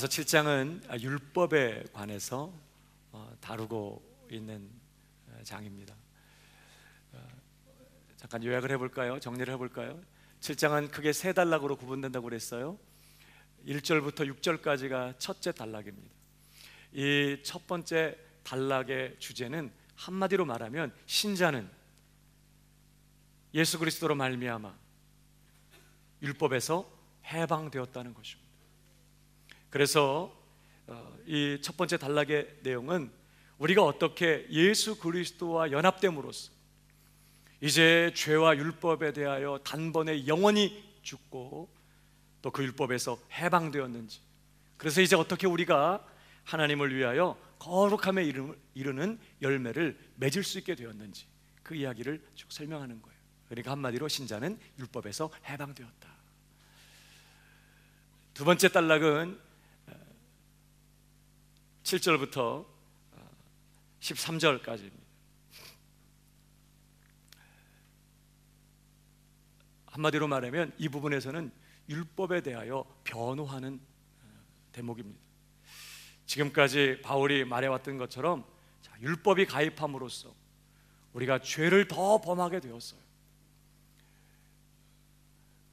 로마서 7장은 율법에 관해서 다루고 있는 장입니다. 잠깐 요약을 해볼까요? 정리를 해볼까요? 7장은 크게 세 단락으로 구분된다고 그랬어요. 1절부터 6절까지가 첫째 단락입니다. 이 첫 번째 단락의 주제는 한마디로 말하면 신자는 예수 그리스도로 말미암아 율법에서 해방되었다는 것입니다. 그래서 이 첫 번째 단락의 내용은 우리가 어떻게 예수 그리스도와 연합됨으로써 이제 죄와 율법에 대하여 단번에 영원히 죽고 또 그 율법에서 해방되었는지, 그래서 이제 어떻게 우리가 하나님을 위하여 거룩함에 이르는 열매를 맺을 수 있게 되었는지 그 이야기를 쭉 설명하는 거예요. 그러니까 한마디로 신자는 율법에서 해방되었다. 두 번째 단락은 7절부터 13절까지입니다. 한마디로 말하면 이 부분에서는 율법에 대하여 변호하는 대목입니다. 지금까지 바울이 말해왔던 것처럼 율법이 가입함으로써 우리가 죄를 더 범하게 되었어요.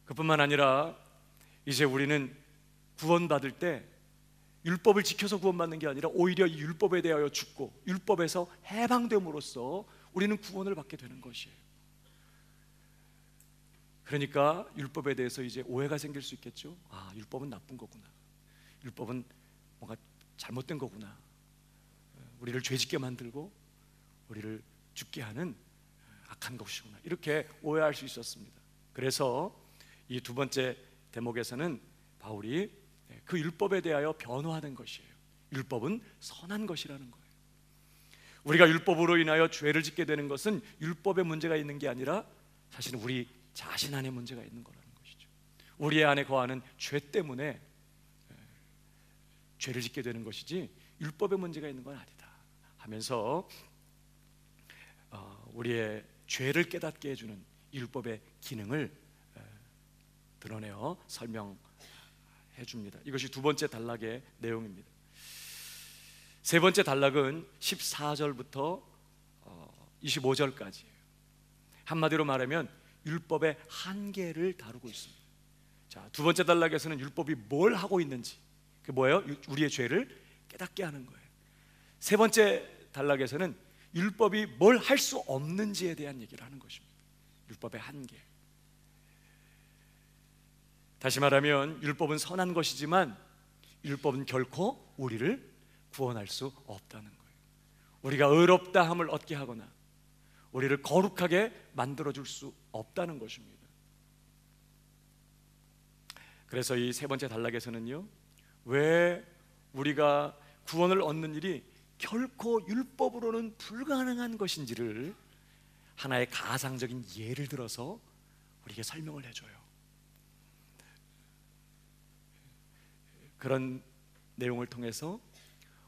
그뿐만 아니라 이제 우리는 구원받을 때 율법을 지켜서 구원받는 게 아니라 오히려 이 율법에 대하여 죽고 율법에서 해방됨으로써 우리는 구원을 받게 되는 것이에요. 그러니까 율법에 대해서 이제 오해가 생길 수 있겠죠. 율법은 나쁜 거구나, 율법은 뭔가 잘못된 거구나, 우리를 죄짓게 만들고 우리를 죽게 하는 악한 것이구나, 이렇게 오해할 수 있었습니다. 그래서 이 두 번째 대목에서는 바울이 그 율법에 대하여 변호하는 것이에요. 율법은 선한 것이라는 거예요. 우리가 율법으로 인하여 죄를 짓게 되는 것은 율법에 문제가 있는 게 아니라 사실은 우리 자신 안에 문제가 있는 거라는 것이죠. 우리 안에 거하는 죄 때문에 죄를 짓게 되는 것이지 율법에 문제가 있는 건 아니다 하면서 우리의 죄를 깨닫게 해주는 율법의 기능을 드러내어 설명해 줍니다. 이것이 두 번째 단락의 내용입니다. 세 번째 단락은 14절부터 25절까지예요. 한마디로 말하면 율법의 한계를 다루고 있습니다. 자, 두 번째 단락에서는 율법이 뭘 하고 있는지, 그게 뭐예요? 우리의 죄를 깨닫게 하는 거예요. 세 번째 단락에서는 율법이 뭘 할 수 없는지에 대한 얘기를 하는 것입니다. 율법의 한계. 다시 말하면 율법은 선한 것이지만 율법은 결코 우리를 구원할 수 없다는 거예요. 우리가 의롭다 함을 얻게 하거나 우리를 거룩하게 만들어줄 수 없다는 것입니다. 그래서 이 세 번째 단락에서는요, 왜 우리가 구원을 얻는 일이 결코 율법으로는 불가능한 것인지를 하나의 가상적인 예를 들어서 우리에게 설명을 해줘요. 그런 내용을 통해서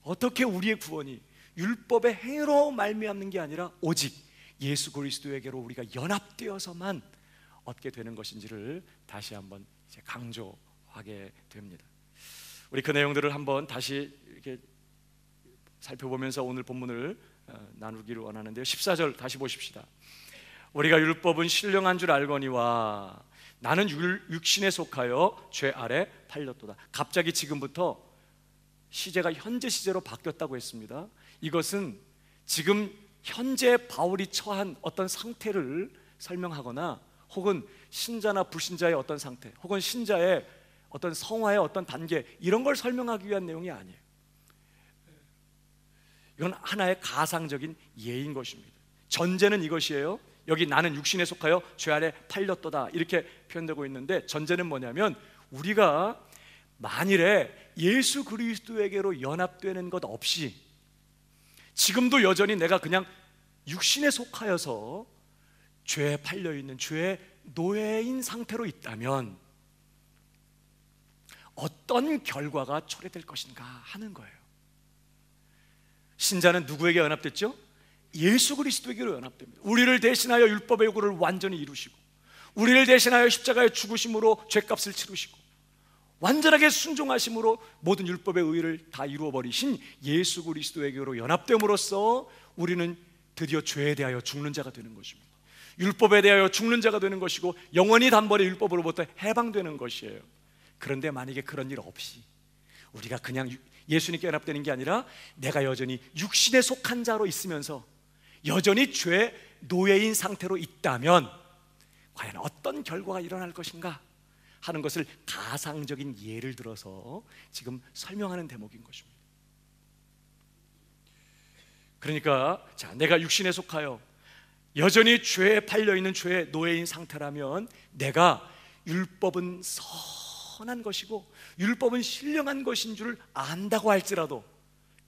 어떻게 우리의 구원이 율법의 행위로 말미암는 게 아니라 오직 예수 그리스도에게로 우리가 연합되어서만 얻게 되는 것인지를 다시 한번 이제 강조하게 됩니다. 우리 그 내용들을 한번 다시 이렇게 살펴보면서 오늘 본문을 나누기를 원하는데요. 14절 다시 보십시다. 우리가 율법은 신령한 줄 알거니와 나는 육신에 속하여 죄 아래 팔렸도다. 갑자기 지금부터 시제가 현재 시제로 바뀌었다고 했습니다. 이것은 지금 현재 바울이 처한 어떤 상태를 설명하거나 혹은 신자나 불신자의 어떤 상태 혹은 신자의 어떤 성화의 어떤 단계, 이런 걸 설명하기 위한 내용이 아니에요. 이건 하나의 가상적인 예인 것입니다. 전제는 이것이에요. 여기 나는 육신에 속하여 죄 아래 팔렸도다 이렇게 표현되고 있는데, 전제는 뭐냐면 우리가 만일에 예수 그리스도에게로 연합되는 것 없이 지금도 여전히 내가 그냥 육신에 속하여서 죄에 팔려있는 죄의 노예인 상태로 있다면 어떤 결과가 초래될 것인가 하는 거예요. 신자는 누구에게 연합됐죠? 예수 그리스도에게로 연합됩니다. 우리를 대신하여 율법의 요구를 완전히 이루시고 우리를 대신하여 십자가의 죽으심으로 죄값을 치르시고 완전하게 순종하심으로 모든 율법의 의를 다 이루어버리신 예수 그리스도에게로 연합됨으로써 우리는 드디어 죄에 대하여 죽는 자가 되는 것입니다. 율법에 대하여 죽는 자가 되는 것이고 영원히 단번에 율법으로부터 해방되는 것이에요. 그런데 만약에 그런 일 없이 우리가 그냥 예수님께 연합되는 게 아니라 내가 여전히 육신에 속한 자로 있으면서 여전히 죄의 노예인 상태로 있다면 과연 어떤 결과가 일어날 것인가 하는 것을 가상적인 예를 들어서 지금 설명하는 대목인 것입니다. 그러니까 내가 육신에 속하여 여전히 죄에 팔려있는 죄의 노예인 상태라면 내가 율법은 선한 것이고 율법은 신령한 것인 줄 안다고 할지라도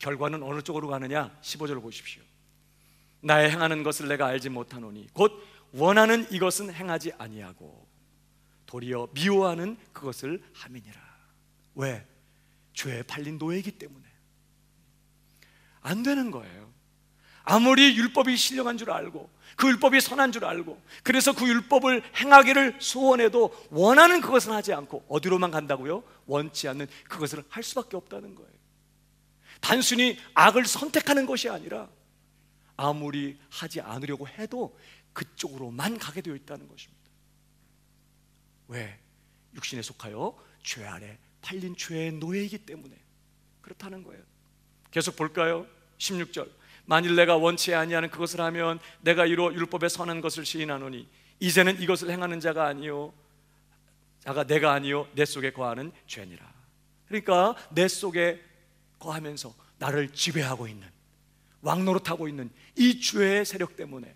결과는 어느 쪽으로 가느냐? 15절을 보십시오. 나의 행하는 것을 내가 알지 못하노니 곧 원하는 이것은 행하지 아니하고 도리어 미워하는 그것을 함이니라. 왜? 죄에 팔린 노예이기 때문에 안 되는 거예요. 아무리 율법이 신령한 줄 알고 그 율법이 선한 줄 알고 그래서 그 율법을 행하기를 소원해도 원하는 그것은 하지 않고 어디로만 간다고요? 원치 않는 그것을 할 수밖에 없다는 거예요. 단순히 악을 선택하는 것이 아니라 아무리 하지 않으려고 해도 그쪽으로만 가게 되어 있다는 것입니다. 왜? 육신에 속하여 죄 아래 팔린 죄의 노예이기 때문에 그렇다는 거예요. 계속 볼까요? 16절. 만일 내가 원치 아니하는 그것을 하면 내가 이로 율법에 선한 것을 시인하노니 이제는 이것을 행하는 자가 내가 아니요 내 속에 거하는 죄니라. 그러니까 내 속에 거하면서 나를 지배하고 있는 왕노릇하고 있는 이 죄의 세력 때문에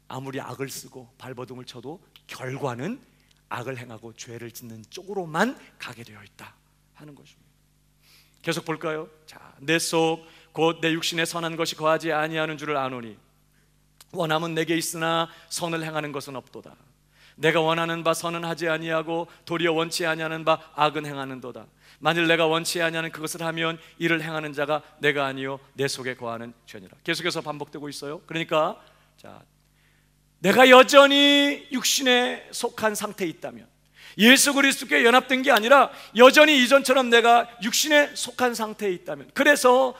아무리 악을 쓰고 발버둥을 쳐도 결과는 악을 행하고 죄를 짓는 쪽으로만 가게 되어 있다 하는 것입니다. 계속 볼까요? 내 속 곧 내 육신에 선한 것이 거하지 아니하는 줄을 아노니 원함은 내게 있으나 선을 행하는 것은 없도다. 내가 원하는 바 선은 하지 아니하고 도리어 원치 아니하는 바 악은 행하는도다. 만일 내가 원치 아니하는 그것을 하면 이를 행하는 자가 내가 아니요 내 속에 거하는 죄니라. 계속해서 반복되고 있어요. 그러니까 내가 여전히 육신에 속한 상태에 있다면 예수 그리스도께 연합된 게 아니라 여전히 이전처럼 내가 육신에 속한 상태에 있다면 그래서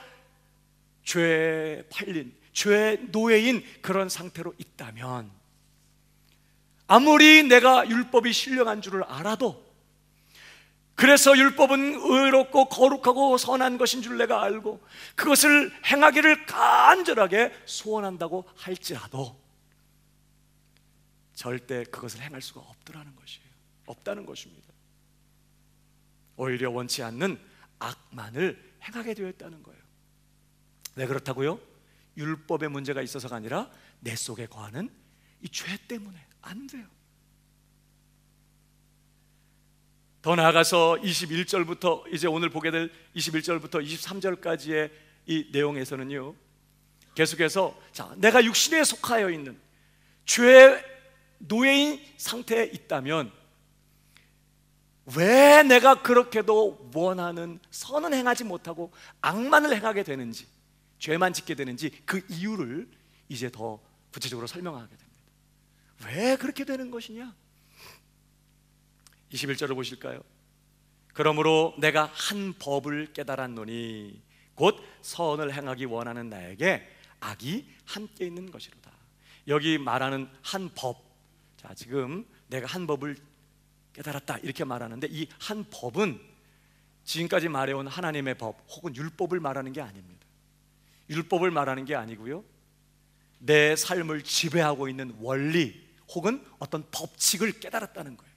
죄에 팔린 죄의 노예인 그런 상태로 있다면 아무리 내가 율법이 신령한 줄을 알아도 그래서 율법은 의롭고 거룩하고 선한 것인 줄 내가 알고 그것을 행하기를 간절하게 소원한다고 할지라도 절대 그것을 행할 수가 없다는 것입니다. 오히려 원치 않는 악만을 행하게 되어 있다는 거예요. 왜 그렇다고요? 율법에 문제가 있어서가 아니라 내 속에 거하는 이 죄 때문에 안 돼요. 더 나아가서 21절부터 이제 오늘 보게 될 21절부터 23절까지의 이 내용에서는요 계속해서 내가 육신에 속하여 있는 죄의 노예인 상태에 있다면 왜 내가 그렇게도 원하는 선은 행하지 못하고 악만을 행하게 되는지 죄만 짓게 되는지 그 이유를 이제 더 구체적으로 설명하게 됩니다. 왜 그렇게 되는 것이냐? 21절을 보실까요? 그러므로 내가 한 법을 깨달았노니 곧 선을 행하기 원하는 나에게 악이 함께 있는 것이로다. 여기 말하는 한 법, 지금 내가 한 법을 깨달았다 이렇게 말하는데 이 한 법은 지금까지 말해온 하나님의 법 혹은 율법을 말하는 게 아닙니다. 율법을 말하는 게 아니고요 내 삶을 지배하고 있는 원리 혹은 어떤 법칙을 깨달았다는 거예요.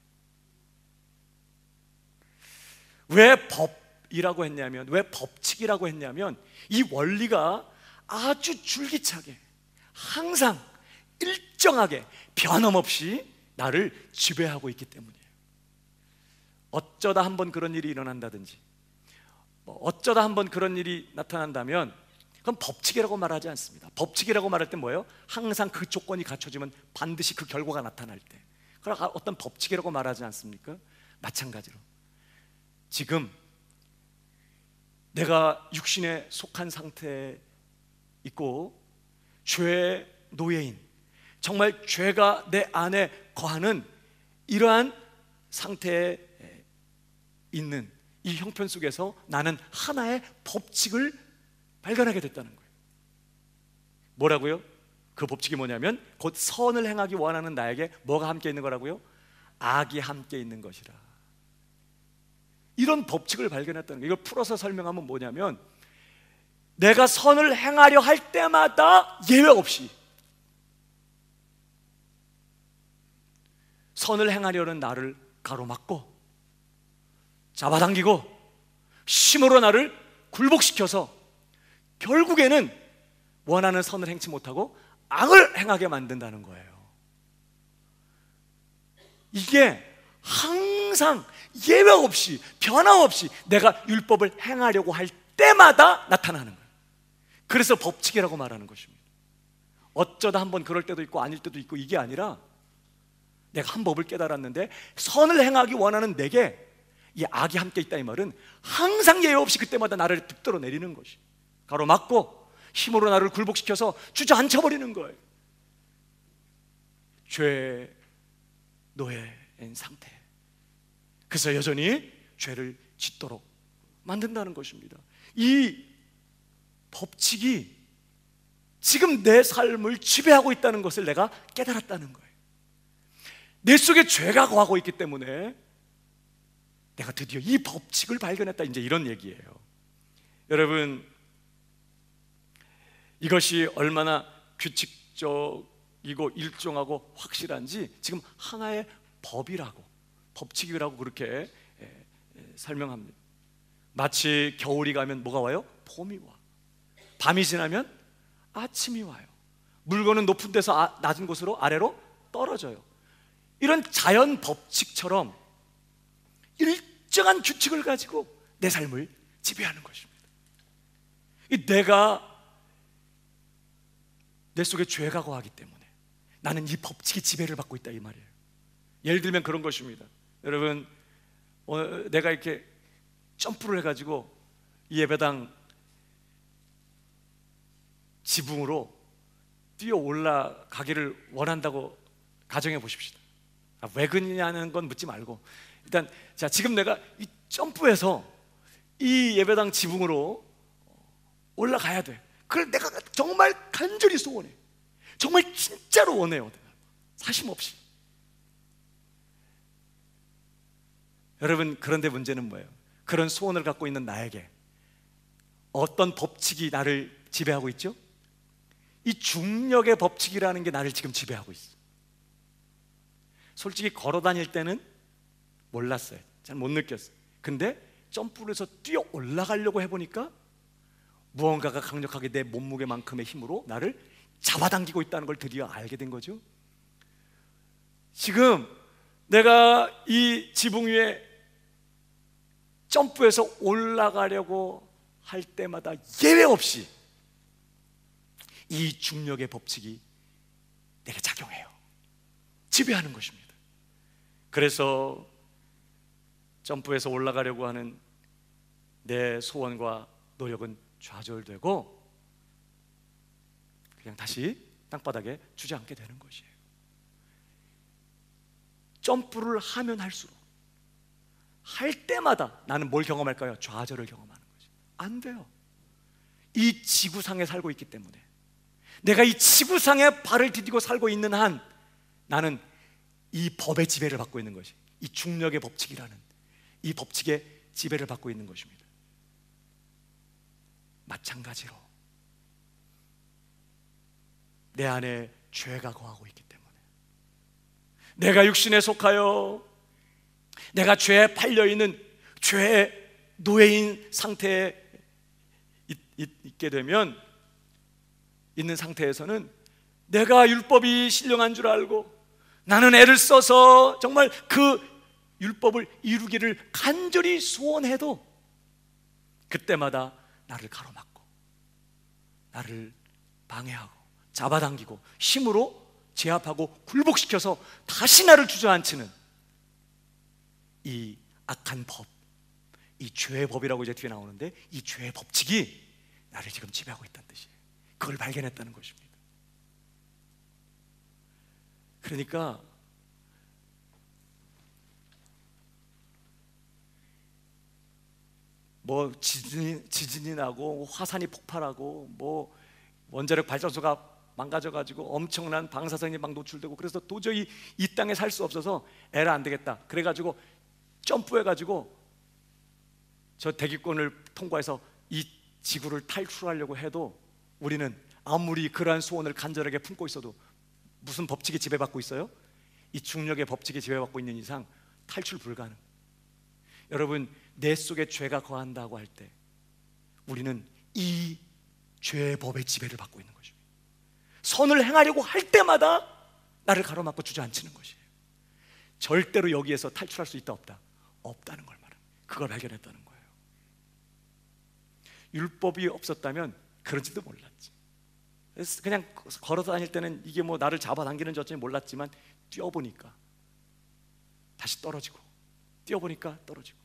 왜 법이라고 했냐면 왜 법칙이라고 했냐면 이 원리가 아주 줄기차게 항상 일정하게 변함없이 나를 지배하고 있기 때문이에요. 어쩌다 한번 그런 일이 일어난다든지 어쩌다 한번 그런 일이 나타난다면 그건 법칙이라고 말하지 않습니다. 법칙이라고 말할 때 뭐예요? 항상 그 조건이 갖춰지면 반드시 그 결과가 나타날 때 그럼 어떤 법칙이라고 말하지 않습니까? 마찬가지로 지금 내가 육신에 속한 상태에 있고 죄의 노예인 정말 죄가 내 안에 거하는 이러한 상태에 있는 이 형편 속에서 나는 하나의 법칙을 발견하게 됐다는 거예요. 뭐라고요? 그 법칙이 뭐냐면 곧 선을 행하기 원하는 나에게 뭐가 함께 있는 거라고요? 악이 함께 있는 것이라. 이런 법칙을 발견했다는 거예요. 이걸 풀어서 설명하면 뭐냐면, 내가 선을 행하려 할 때마다 예외 없이 선을 행하려는 나를 가로막고 잡아당기고 힘으로 나를 굴복시켜서 결국에는 원하는 선을 행치 못하고 악을 행하게 만든다는 거예요. 이게 항상 예외 없이 변함없이 내가 율법을 행하려고 할 때마다 나타나는 거예요. 그래서 법칙이라고 말하는 것입니다. 어쩌다 한번 그럴 때도 있고 아닐 때도 있고, 이게 아니라 내가 한 법을 깨달았는데 선을 행하기 원하는 내게 이 악이 함께 있다, 이 말은 항상 예외 없이 그때마다 나를 붙들어 내리는 것이, 가로막고 힘으로 나를 굴복시켜서 주저앉혀버리는 거예요. 죄의 노예인 상태. 그래서 여전히 죄를 짓도록 만든다는 것입니다. 이 법칙이 지금 내 삶을 지배하고 있다는 것을 내가 깨달았다는 거예요. 내 속에 죄가 거하고 있기 때문에 내가 드디어 이 법칙을 발견했다, 이제 이런 얘기예요. 여러분, 이것이 얼마나 규칙적이고 일정하고 확실한지 지금 하나의 법이라고, 법칙이라고 그렇게 설명합니다. 마치 겨울이 가면 뭐가 와요? 봄이 와. 밤이 지나면 아침이 와요. 물건은 높은 데서 낮은 곳으로 아래로 떨어져요. 이런 자연 법칙처럼 일정한 규칙을 가지고 내 삶을 지배하는 것입니다. 내가 내 속에 죄가 거하기 때문에 나는 이 법칙이 지배를 받고 있다, 이 말이에요. 예를 들면 그런 것입니다. 여러분, 내가 이렇게 점프를 해가지고 이 예배당 지붕으로 뛰어 올라가기를 원한다고 가정해 보십시다. 왜 그러냐는 건 묻지 말고, 일단 자, 지금 내가 이 점프해서 이 예배당 지붕으로 올라가야 돼. 그걸 내가 정말 간절히 소원해. 정말 진짜로 원해요. 사심 없이. 여러분, 그런데 문제는 뭐예요? 그런 소원을 갖고 있는 나에게 어떤 법칙이 나를 지배하고 있죠? 이 중력의 법칙이라는 게 나를 지금 지배하고 있어. 솔직히 걸어 다닐 때는 몰랐어요. 잘 못 느꼈어요. 근데 점프를 해서 뛰어 올라가려고 해보니까 무언가가 강력하게 내 몸무게만큼의 힘으로 나를 잡아당기고 있다는 걸 드디어 알게 된 거죠. 지금 내가 이 지붕 위에 점프해서 올라가려고 할 때마다 예외 없이 이 중력의 법칙이 내게 작용해요. 지배하는 것입니다. 그래서 점프해서 올라가려고 하는 내 소원과 노력은 좌절되고 그냥 다시 땅바닥에 주저앉게 되는 것이에요. 점프를 하면 할수록 할 때마다 나는 뭘 경험할까요? 좌절을 경험하는 거죠. 안 돼요. 이 지구상에 살고 있기 때문에, 내가 이 지구상에 발을 디디고 살고 있는 한 나는 이 법의 지배를 받고 있는 것이, 이 중력의 법칙이라는 이 법칙의 지배를 받고 있는 것입니다. 마찬가지로 내 안에 죄가 거하고 있기 때문에, 내가 육신에 속하여 내가 죄에 팔려있는 죄의 노예인 상태에 있게 되면, 있는 상태에서는 내가 율법이 신령한 줄 알고 나는 애를 써서 정말 그 율법을 이루기를 간절히 소원해도 그때마다 나를 가로막고 나를 방해하고 잡아당기고 힘으로 제압하고 굴복시켜서 다시 나를 주저앉히는 이 악한 법, 이 죄의 법이라고 이제 뒤에 나오는데, 이 죄의 법칙이 나를 지금 지배하고 있다는 뜻이에요. 그걸 발견했다는 것입니다. 그러니까 뭐 지진이 나고 화산이 폭발하고 뭐 원자력 발전소가 망가져가지고 엄청난 방사선이 막 노출되고, 그래서 도저히 이 땅에 살 수 없어서 에라 안 되겠다 그래가지고 점프해가지고 저 대기권을 통과해서 이 지구를 탈출하려고 해도 우리는 아무리 그러한 소원을 간절하게 품고 있어도 무슨 법칙에 지배받고 있어요? 이 중력의 법칙에 지배받고 있는 이상 탈출 불가능. 여러분, 내 속에 죄가 거한다고 할 때 우리는 이 죄의 법의 지배를 받고 있는 것입니다. 선을 행하려고 할 때마다 나를 가로막고 주저앉히는 것이에요. 절대로 여기에서 탈출할 수 있다 없다? 없다는 걸 말합니다. 그걸 발견했다는 거예요. 율법이 없었다면 그런지도 몰랐지. 그냥 걸어 다닐 때는 이게 뭐 나를 잡아당기는 저쯤 몰랐지만 뛰어보니까 다시 떨어지고, 뛰어보니까 떨어지고,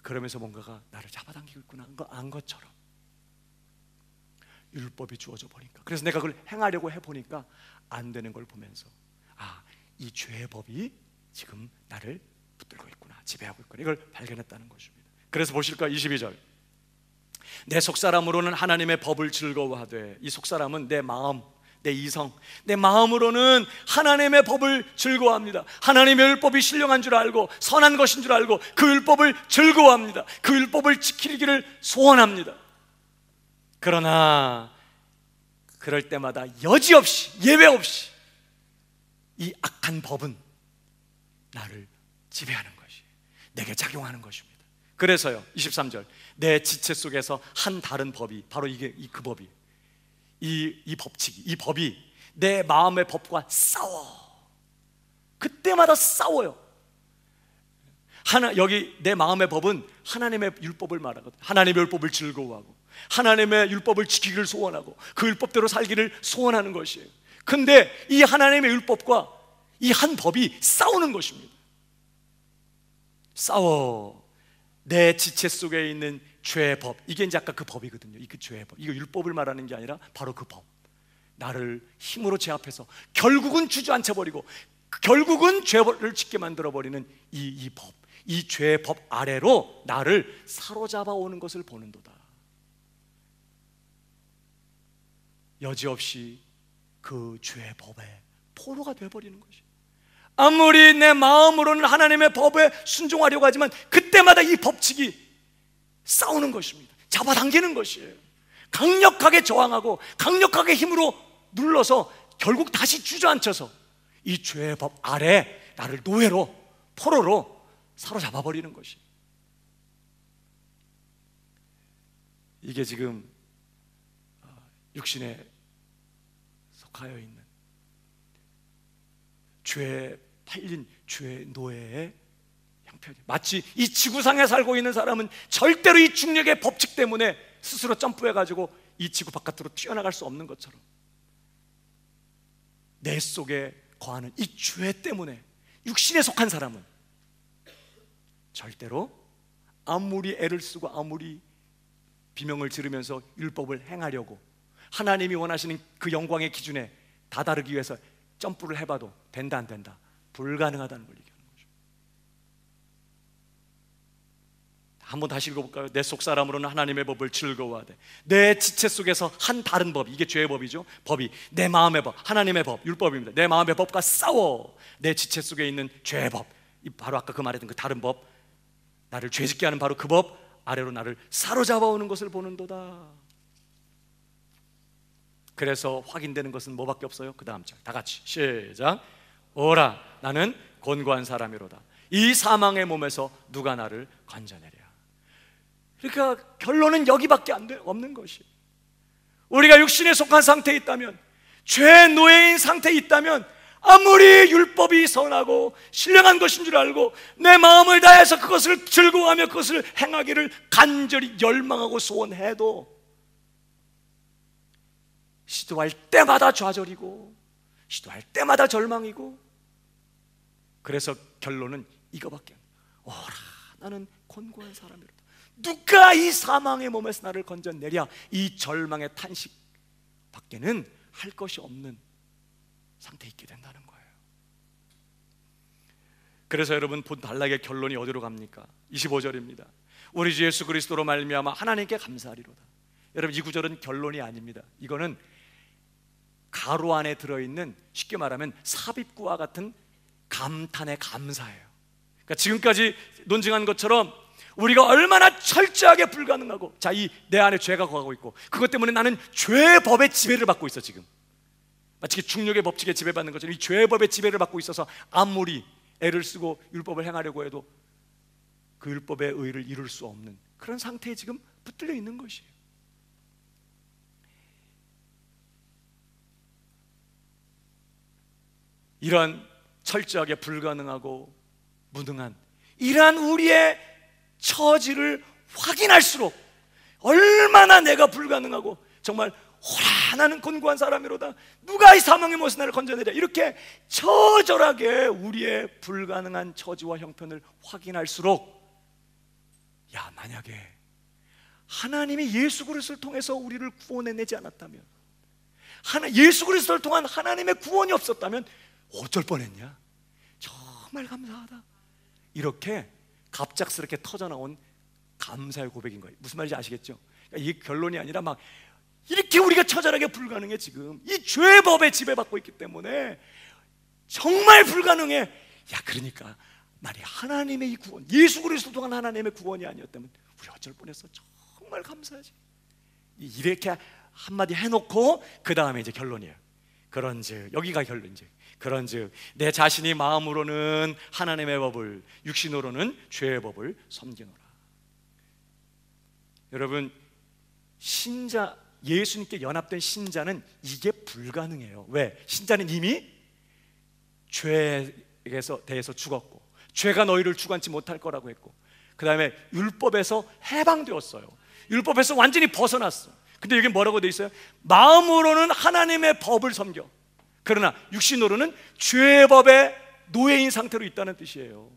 그러면서 뭔가가 나를 잡아당기고 있구나 안 것처럼 율법이 주어져 버리니까, 그래서 내가 그걸 행하려고 해보니까 안 되는 걸 보면서 이 죄의 법이 지금 나를 붙들고 있구나, 지배하고 있구나, 이걸 발견했다는 것입니다. 그래서 보실까? 22절, 내 속사람으로는 하나님의 법을 즐거워하되. 이 속사람은 내 마음, 내 이성, 내 마음으로는 하나님의 법을 즐거워합니다. 하나님의 율법이 신령한 줄 알고 선한 것인 줄 알고 그 율법을 즐거워합니다. 그 율법을 지키기를 소원합니다. 그러나 그럴 때마다 여지없이, 예외 없이 이 악한 법은 나를 지배하는 것이, 내게 작용하는 것입니다. 그래서요, 23절, 내 지체 속에서 한 다른 법이, 바로 이게 그 법이, 이 법칙이, 이 법이 내 마음의 법과 싸워. 그때마다 싸워요. 여기 내 마음의 법은 하나님의 율법을 말하거든. 하나님의 율법을 즐거워하고 하나님의 율법을 지키기를 소원하고 그 율법대로 살기를 소원하는 것이에요. 근데 이 하나님의 율법과 이 한 법이 싸우는 것입니다. 싸워. 내 지체 속에 있는 죄의 법, 이게 이제 아까 그 법이거든요. 이 그 죄의 법, 이거 율법을 말하는 게 아니라 바로 그 법, 나를 힘으로 제압해서 결국은 주저앉혀 버리고 결국은 죄를 짓게 만들어 버리는 이 법, 이 죄의 법 아래로 나를 사로잡아 오는 것을 보는도다. 여지없이 그 죄의 법에 포로가 되어버리는 것이. 아무리 내 마음으로는 하나님의 법에 순종하려고 하지만 그때마다 이 법칙이 싸우는 것입니다. 잡아당기는 것이에요. 강력하게 저항하고 강력하게 힘으로 눌러서 결국 다시 주저앉혀서 이 죄의 법 아래 나를 노예로, 포로로 사로잡아 버리는 것이. 이게 지금 육신에 속하여 있는 죄에 팔린 죄의 노예의 형편이. 마치 이 지구상에 살고 있는 사람은 절대로 이 중력의 법칙 때문에 스스로 점프해가지고 이 지구 바깥으로 튀어나갈 수 없는 것처럼 내 속에 거하는 이 죄 때문에 육신에 속한 사람은 절대로 아무리 애를 쓰고 아무리 비명을 지르면서 율법을 행하려고 하나님이 원하시는 그 영광의 기준에 다다르기 위해서 점프를 해봐도 된다 안 된다? 불가능하다는 걸 얘기하는 거죠. 한번 다시 읽어볼까요? 내 속사람으로는 하나님의 법을 즐거워하되. 내 지체 속에서 한 다른 법, 이게 죄의 법이죠. 법이 내 마음의 법, 하나님의 법, 율법입니다. 내 마음의 법과 싸워. 내 지체 속에 있는 죄의 법, 바로 아까 그 말했던 그 다른 법, 나를 죄짓게 하는 바로 그 법 아래로 나를 사로잡아 오는 것을 보는도다. 그래서 확인되는 것은 뭐밖에 없어요? 그 다음 절 다 같이 시작. 오라, 나는 곤고한 사람이로다. 이 사망의 몸에서 누가 나를 건져내랴. 그러니까 결론은 여기밖에 없는 것이, 우리가 육신에 속한 상태에 있다면, 죄의 노예인 상태에 있다면, 아무리 율법이 선하고 신령한 것인 줄 알고 내 마음을 다해서 그것을 즐거워하며 그것을 행하기를 간절히 열망하고 소원해도 시도할 때마다 좌절이고 시도할 때마다 절망이고, 그래서 결론은 이거밖에 안 돼요. 오라, 나는 곤고한 사람이로다. 누가 이 사망의 몸에서 나를 건져내랴. 이 절망의 탄식 밖에는 할 것이 없는 상태에 있게 된다는 거예요. 그래서 여러분, 본 단락의 결론이 어디로 갑니까? 25절입니다. 우리 주 예수 그리스도로 말미암아 하나님께 감사하리로다. 여러분, 이 구절은 결론이 아닙니다. 이거는 가로 안에 들어있는, 쉽게 말하면 삽입구와 같은 감탄의 감사예요. 그러니까 지금까지 논증한 것처럼 우리가 얼마나 철저하게 불가능하고, 자, 이 내 안에 죄가 거하고 있고, 그것 때문에 나는 죄의 법의 지배를 받고 있어. 지금 마치 중력의 법칙에 지배받는 것처럼 이 죄의 법의 지배를 받고 있어서 아무리 애를 쓰고 율법을 행하려고 해도 그 율법의 의를 이룰 수 없는 그런 상태에 지금 붙들려 있는 것이에요. 이러한 철저하게 불가능하고 무능한 이러한 우리의 처지를 확인할수록 얼마나 내가 불가능하고 정말 호란하는 곤고한 사람이로다, 누가 이 사망의 못에서 나를 건져내랴, 이렇게 처절하게 우리의 불가능한 처지와 형편을 확인할수록, 야, 만약에 하나님이 예수 그리스도를 통해서 우리를 구원해내지 않았다면, 예수 그리스도를 통한 하나님의 구원이 없었다면 어쩔 뻔했냐, 정말 감사하다, 이렇게 갑작스럽게 터져나온 감사의 고백인 거예요. 무슨 말인지 아시겠죠? 그러니까 이게 결론이 아니라 막 이렇게 우리가 처절하게 불가능해. 지금 이 죄의 법에 지배받고 있기 때문에 정말 불가능해. 야, 그러니까 말이 하나님의 이 구원, 예수 그리스도 통한 하나님의 구원이 아니었다면 우리 어쩔 뻔했어. 정말 감사하지. 이렇게 한마디 해놓고 그 다음에 이제 결론이에요. 그런즉, 여기가 결론이지. 그런즉 내 자신이 마음으로는 하나님의 법을, 육신으로는 죄의 법을 섬기노라. 여러분, 신자, 예수님께 연합된 신자는 이게 불가능해요. 왜? 신자는 이미 죄에 대해서 죽었고, 죄가 너희를 주관치 못할 거라고 했고, 그 다음에 율법에서 해방되었어요. 율법에서 완전히 벗어났어. 근데 여기 뭐라고 돼 있어요? 마음으로는 하나님의 법을 섬겨, 그러나 육신으로는 죄의 법의 노예인 상태로 있다는 뜻이에요.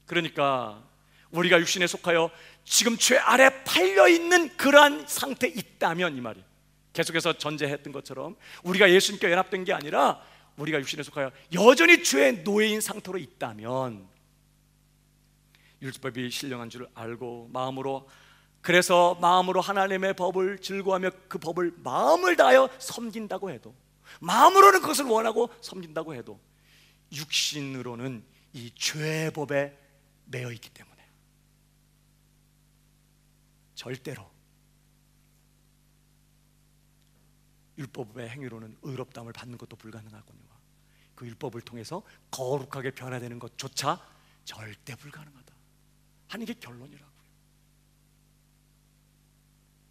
그러니까 우리가 육신에 속하여 지금 죄 아래 팔려있는 그러한 상태에 있다면, 이 말이 계속해서 전제했던 것처럼 우리가 예수님께 연합된 게 아니라 우리가 육신에 속하여 여전히 죄의 노예인 상태로 있다면, 율법이 신령한 줄 알고 그래서 마음으로 하나님의 법을 즐거워하며 그 법을 마음을 다하여 섬긴다고 해도, 마음으로는 그것을 원하고 섬긴다고 해도 육신으로는 이 죄의 법에 매여 있기 때문에 절대로 율법의 행위로는 의롭다함을 받는 것도 불가능하거니와 그 율법을 통해서 거룩하게 변화되는 것조차 절대 불가능하다 하는 게 결론이라고요.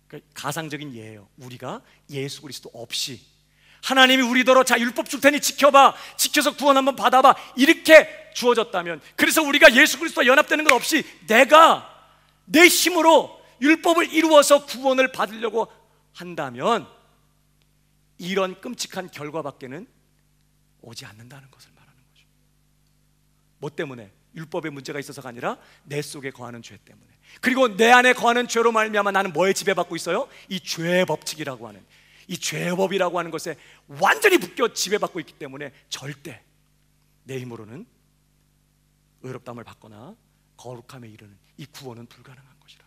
그러니까 가상적인 예예요. 우리가 예수 그리스도 없이 하나님이 우리더러 자, 율법 줄 테니 지켜봐, 지켜서 구원 한번 받아봐, 이렇게 주어졌다면, 그래서 우리가 예수 그리스도와 연합되는 것 없이 내가 내 힘으로 율법을 이루어서 구원을 받으려고 한다면 이런 끔찍한 결과밖에는 오지 않는다는 것을 말하는 거죠. 뭐 때문에? 율법에 문제가 있어서가 아니라 내 속에 거하는 죄 때문에. 그리고 내 안에 거하는 죄로 말미암아 나는 뭐에 지배받고 있어요? 이 죄의 법칙이라고 하는, 이 죄의 법이라고 하는 것에 완전히 묶여 지배받고 있기 때문에 절대 내 힘으로는 의롭다함을 받거나 거룩함에 이르는 이 구원은 불가능한 것이라.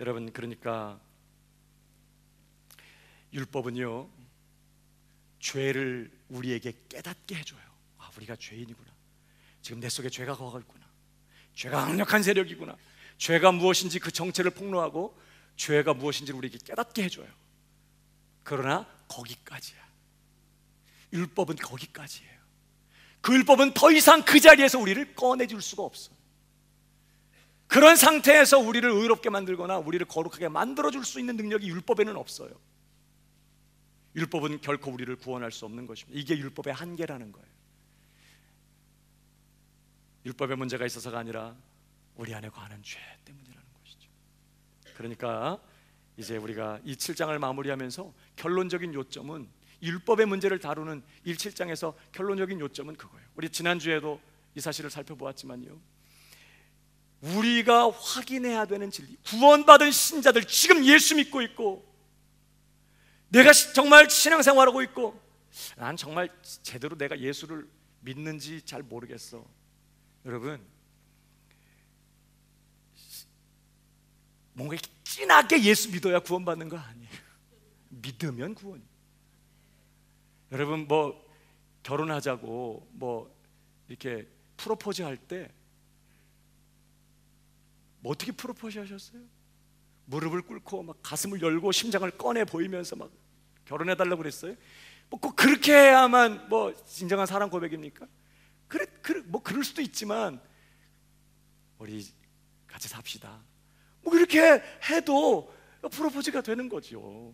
여러분, 그러니까 율법은요, 죄를 우리에게 깨닫게 해줘요. 아, 우리가 죄인이구나, 지금 내 속에 죄가 거하고 있구나, 죄가 강력한 세력이구나, 죄가 무엇인지 그 정체를 폭로하고 죄가 무엇인지를 우리에게 깨닫게 해줘요. 그러나 거기까지야. 율법은 거기까지예요. 그 율법은 더 이상 그 자리에서 우리를 꺼내줄 수가 없어. 그런 상태에서 우리를 의롭게 만들거나 우리를 거룩하게 만들어줄 수 있는 능력이 율법에는 없어요. 율법은 결코 우리를 구원할 수 없는 것입니다. 이게 율법의 한계라는 거예요. 율법에 문제가 있어서가 아니라 우리 안에 관한 죄 때문이라는 것이죠. 그러니까 이제 우리가 이 7장을 마무리하면서 결론적인 요점은, 율법의 문제를 다루는 7장에서 결론적인 요점은 그거예요. 우리 지난주에도 이 사실을 살펴보았지만요, 우리가 확인해야 되는 진리, 구원받은 신자들, 지금 예수 믿고 있고 내가 정말 신앙생활하고 있고 난 정말 제대로 내가 예수를 믿는지 잘 모르겠어, 여러분, 뭔가 이렇게 진하게 예수 믿어야 구원받는 거 아니에요. 믿으면 구원이. 여러분, 뭐 결혼하자고 뭐 이렇게 프로포즈 할 때 뭐 어떻게 프로포즈 하셨어요? 무릎을 꿇고 막 가슴을 열고 심장을 꺼내 보이면서 막 결혼해달라고 그랬어요? 뭐 꼭 그렇게 해야만 뭐 진정한 사랑 고백입니까? 뭐 그럴 수도 있지만 우리 같이 삽시다, 뭐 이렇게 해도 프로포즈가 되는 거죠.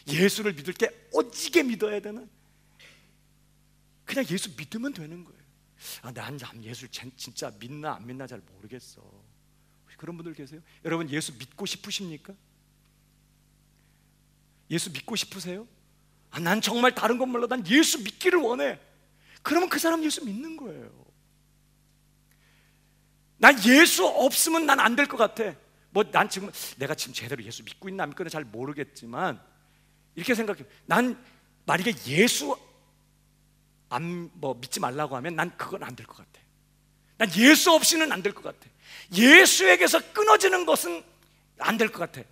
예수를 믿을 때 오지게 믿어야 되나? 그냥 예수 믿으면 되는 거예요. 난 예수를 진짜 믿나 안 믿나 잘 모르겠어. 그런 분들 계세요? 여러분, 예수 믿고 싶으십니까? 예수 믿고 싶으세요? 난 정말 다른 건 몰라, 난 예수 믿기를 원해. 그러면 그 사람 예수 믿는 거예요. 난 예수 없으면 난 안 될 것 같아. 뭐 내가 지금 제대로 예수 믿고 있나 안 믿고 있나 잘 모르겠지만 이렇게 생각해. 난 만약에 예수 믿지 말라고 하면 난 그건 안 될 것 같아. 난 예수 없이는 안 될 것 같아. 예수에게서 끊어지는 것은 안 될 것 같아.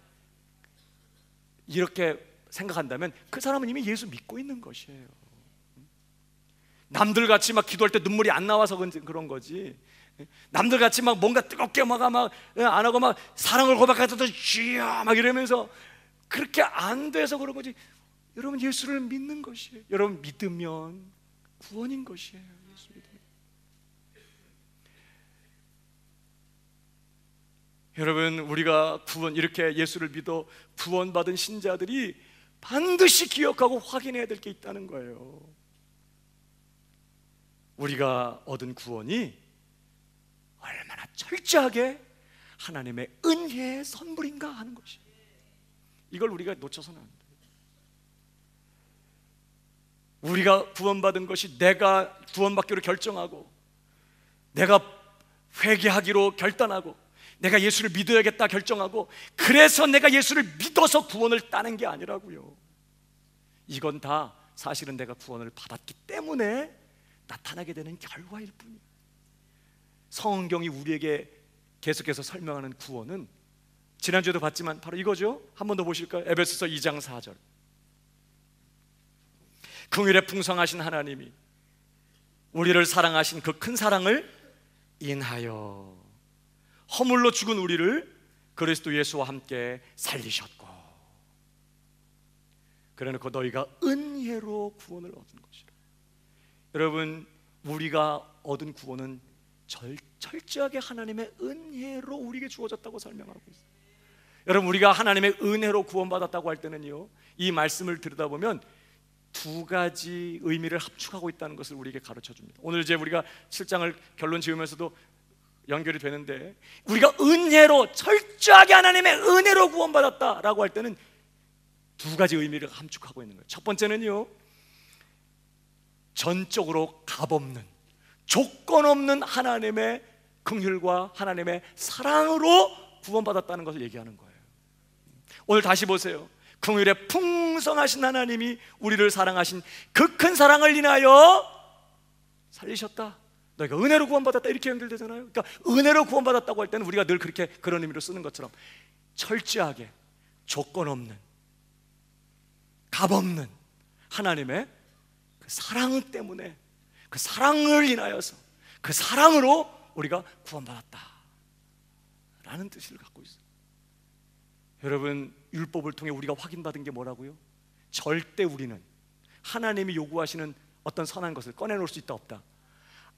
이렇게 생각한다면 그 사람은 이미 예수 믿고 있는 것이에요. 남들 같이 막 기도할 때 눈물이 안 나와서 그런 거지. 남들 같이 막 뭔가 뜨겁게 막 안 하고 막 사랑을 고백하다도 쥐야 막 이러면서 그렇게 안 돼서 그런 거지. 여러분, 예수를 믿는 것이에요. 여러분, 믿으면 구원인 것이에요. 예수 믿으면. 여러분, 우리가 이렇게 예수를 믿어 구원받은 신자들이 반드시 기억하고 확인해야 될 게 있다는 거예요. 우리가 얻은 구원이 얼마나 철저하게 하나님의 은혜의 선물인가 하는 것이에요. 이걸 우리가 놓쳐서는 안 돼요. 우리가 구원받은 것이 내가 구원받기로 결정하고 내가 회개하기로 결단하고 내가 예수를 믿어야겠다 결정하고 그래서 내가 예수를 믿어서 구원을 따는 게 아니라고요. 이건 다 사실은 내가 구원을 받았기 때문에 나타나게 되는 결과일 뿐이에요. 성경이 우리에게 계속해서 설명하는 구원은 지난주에도 봤지만 바로 이거죠. 한 번 더 보실까요? 에베소서 2장 4절. 긍휼에 풍성하신 하나님이 우리를 사랑하신 그 큰 사랑을 인하여 허물로 죽은 우리를 그리스도 예수와 함께 살리셨고 그래놓고 너희가 은혜로 구원을 얻은 것이라. 여러분, 우리가 얻은 구원은 철저하게 하나님의 은혜로 우리에게 주어졌다고 설명하고 있어요. 여러분, 우리가 하나님의 은혜로 구원받았다고 할 때는요, 이 말씀을 들여다보면 두 가지 의미를 합축하고 있다는 것을 우리에게 가르쳐 줍니다. 오늘 이제 우리가 7장을 결론 지으면서도 연결이 되는데, 우리가 은혜로, 철저하게 하나님의 은혜로 구원받았다라고 할 때는 두 가지 의미를 함축하고 있는 거예요. 첫 번째는요, 전적으로 값없는, 조건 없는 하나님의 긍휼과 하나님의 사랑으로 구원받았다는 것을 얘기하는 거예요. 오늘 다시 보세요. 긍휼에 풍성하신 하나님이 우리를 사랑하신 그 큰 사랑을 인하여 살리셨다. 너희가 은혜로 구원받았다, 이렇게 연결되잖아요. 그러니까 은혜로 구원받았다고 할 때는 우리가 늘 그런 의미로 쓰는 것처럼 철저하게 조건 없는, 값 없는 하나님의 그 사랑 때문에, 그 사랑을 인하여서, 그 사랑으로 우리가 구원받았다 라는 뜻을 갖고 있어요. 여러분, 율법을 통해 우리가 확인받은 게 뭐라고요? 절대 우리는 하나님이 요구하시는 어떤 선한 것을 꺼내놓을 수 있다 없다,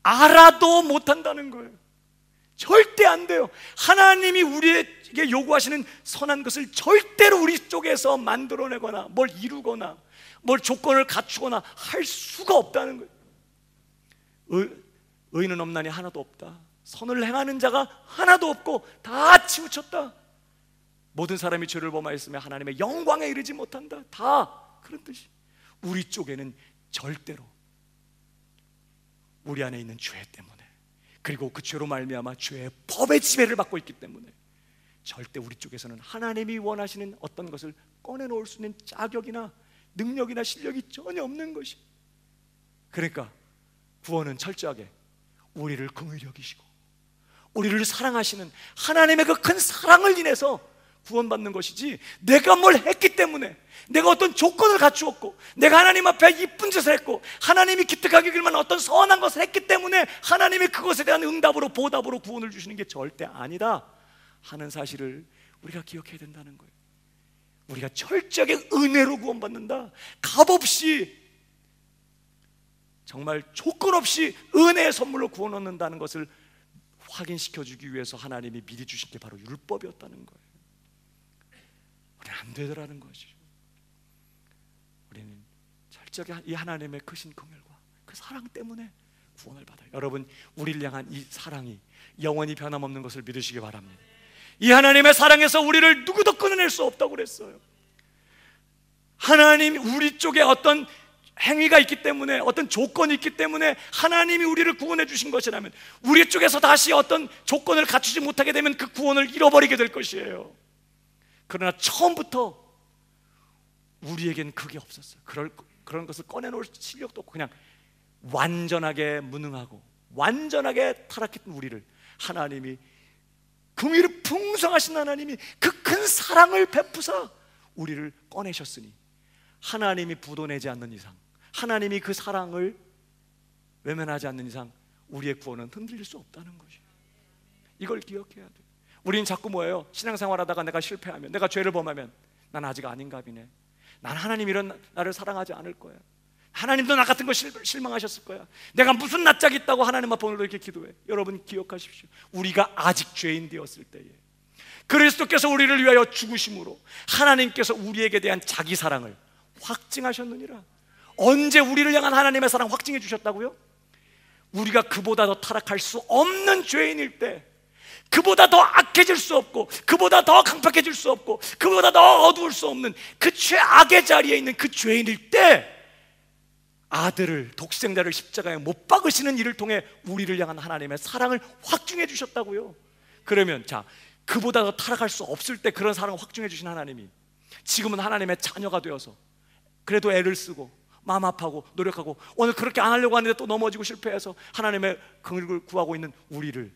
알아도 못한다는 거예요. 절대 안 돼요. 하나님이 우리에게 요구하시는 선한 것을 절대로 우리 쪽에서 만들어내거나 뭘 이루거나 뭘 조건을 갖추거나 할 수가 없다는 거예요. 의인은 없나니 하나도 없다. 선을 행하는 자가 하나도 없고 다 치우쳤다. 모든 사람이 죄를 범하였으며 하나님의 영광에 이르지 못한다. 다 그런 뜻이. 우리 쪽에는 절대로 우리 안에 있는 죄 때문에, 그리고 그 죄로 말미암아 죄의 법의 지배를 받고 있기 때문에 절대 우리 쪽에서는 하나님이 원하시는 어떤 것을 꺼내놓을 수 있는 자격이나 능력이나 실력이 전혀 없는 것이. 그러니까 구원은 철저하게 우리를 긍휼히 여기시고 우리를 사랑하시는 하나님의 그 큰 사랑을 인해서 구원받는 것이지, 내가 뭘 했기 때문에, 내가 어떤 조건을 갖추었고, 내가 하나님 앞에 이쁜 짓을 했고, 하나님이 기특하게 여길만 어떤 선한 것을 했기 때문에 하나님이 그것에 대한 응답으로, 보답으로 구원을 주시는 게 절대 아니다 하는 사실을 우리가 기억해야 된다는 거예요. 우리가 철저하게 은혜로 구원받는다, 값없이, 정말 조건 없이 은혜의 선물로 구원 얻는다는 것을 확인시켜주기 위해서 하나님이 미리 주신 게 바로 율법이었다는 거예요. 우리는 안 되더라는 것이죠. 우리는 철저하게 이 하나님의 크신 긍휼과 그 사랑 때문에 구원을 받아요. 여러분, 우리를 향한 이 사랑이 영원히 변함없는 것을 믿으시기 바랍니다. 이 하나님의 사랑에서 우리를 누구도 끊어낼 수 없다고 그랬어요. 하나님, 우리 쪽에 어떤 행위가 있기 때문에, 어떤 조건이 있기 때문에 하나님이 우리를 구원해 주신 것이라면, 우리 쪽에서 다시 어떤 조건을 갖추지 못하게 되면 그 구원을 잃어버리게 될 것이에요. 그러나 처음부터 우리에겐 그게 없었어요. 그런 것을 꺼내놓을 실력도 없고, 그냥 완전하게 무능하고 완전하게 타락했던 우리를 하나님이, 긍휼이 풍성하신 하나님이 그 큰 사랑을 베푸사 우리를 꺼내셨으니, 하나님이 부도내지 않는 이상, 하나님이 그 사랑을 외면하지 않는 이상 우리의 구원은 흔들릴 수 없다는 것이에요. 이걸 기억해야 돼요. 우리는 자꾸 뭐예요? 신앙생활하다가 내가 실패하면, 내가 죄를 범하면, 난 아직 아닌가 보네, 난 하나님 이런 나를 사랑하지 않을 거야, 하나님도 나 같은 거 실망하셨을 거야, 내가 무슨 낯짝이 있다고 하나님 앞에 오늘도 이렇게 기도해. 여러분 기억하십시오. 우리가 아직 죄인 되었을 때에 그리스도께서 우리를 위하여 죽으심으로 하나님께서 우리에게 대한 자기 사랑을 확증하셨느니라. 언제 우리를 향한 하나님의 사랑 확증해 주셨다고요? 우리가 그보다 더 타락할 수 없는 죄인일 때, 그보다 더 악해질 수 없고, 그보다 더 강팍해질 수 없고, 그보다 더 어두울 수 없는 그 최악의 자리에 있는 그 죄인일 때, 아들을, 독생자를 십자가에 못 박으시는 일을 통해 우리를 향한 하나님의 사랑을 확증해 주셨다고요. 그러면 자, 그보다 더 타락할 수 없을 때 그런 사랑을 확증해 주신 하나님이 지금은 하나님의 자녀가 되어서 그래도 애를 쓰고 마음 아파하고 노력하고, 오늘 그렇게 안 하려고 하는데 또 넘어지고 실패해서 하나님의 긍휼을 구하고 있는 우리를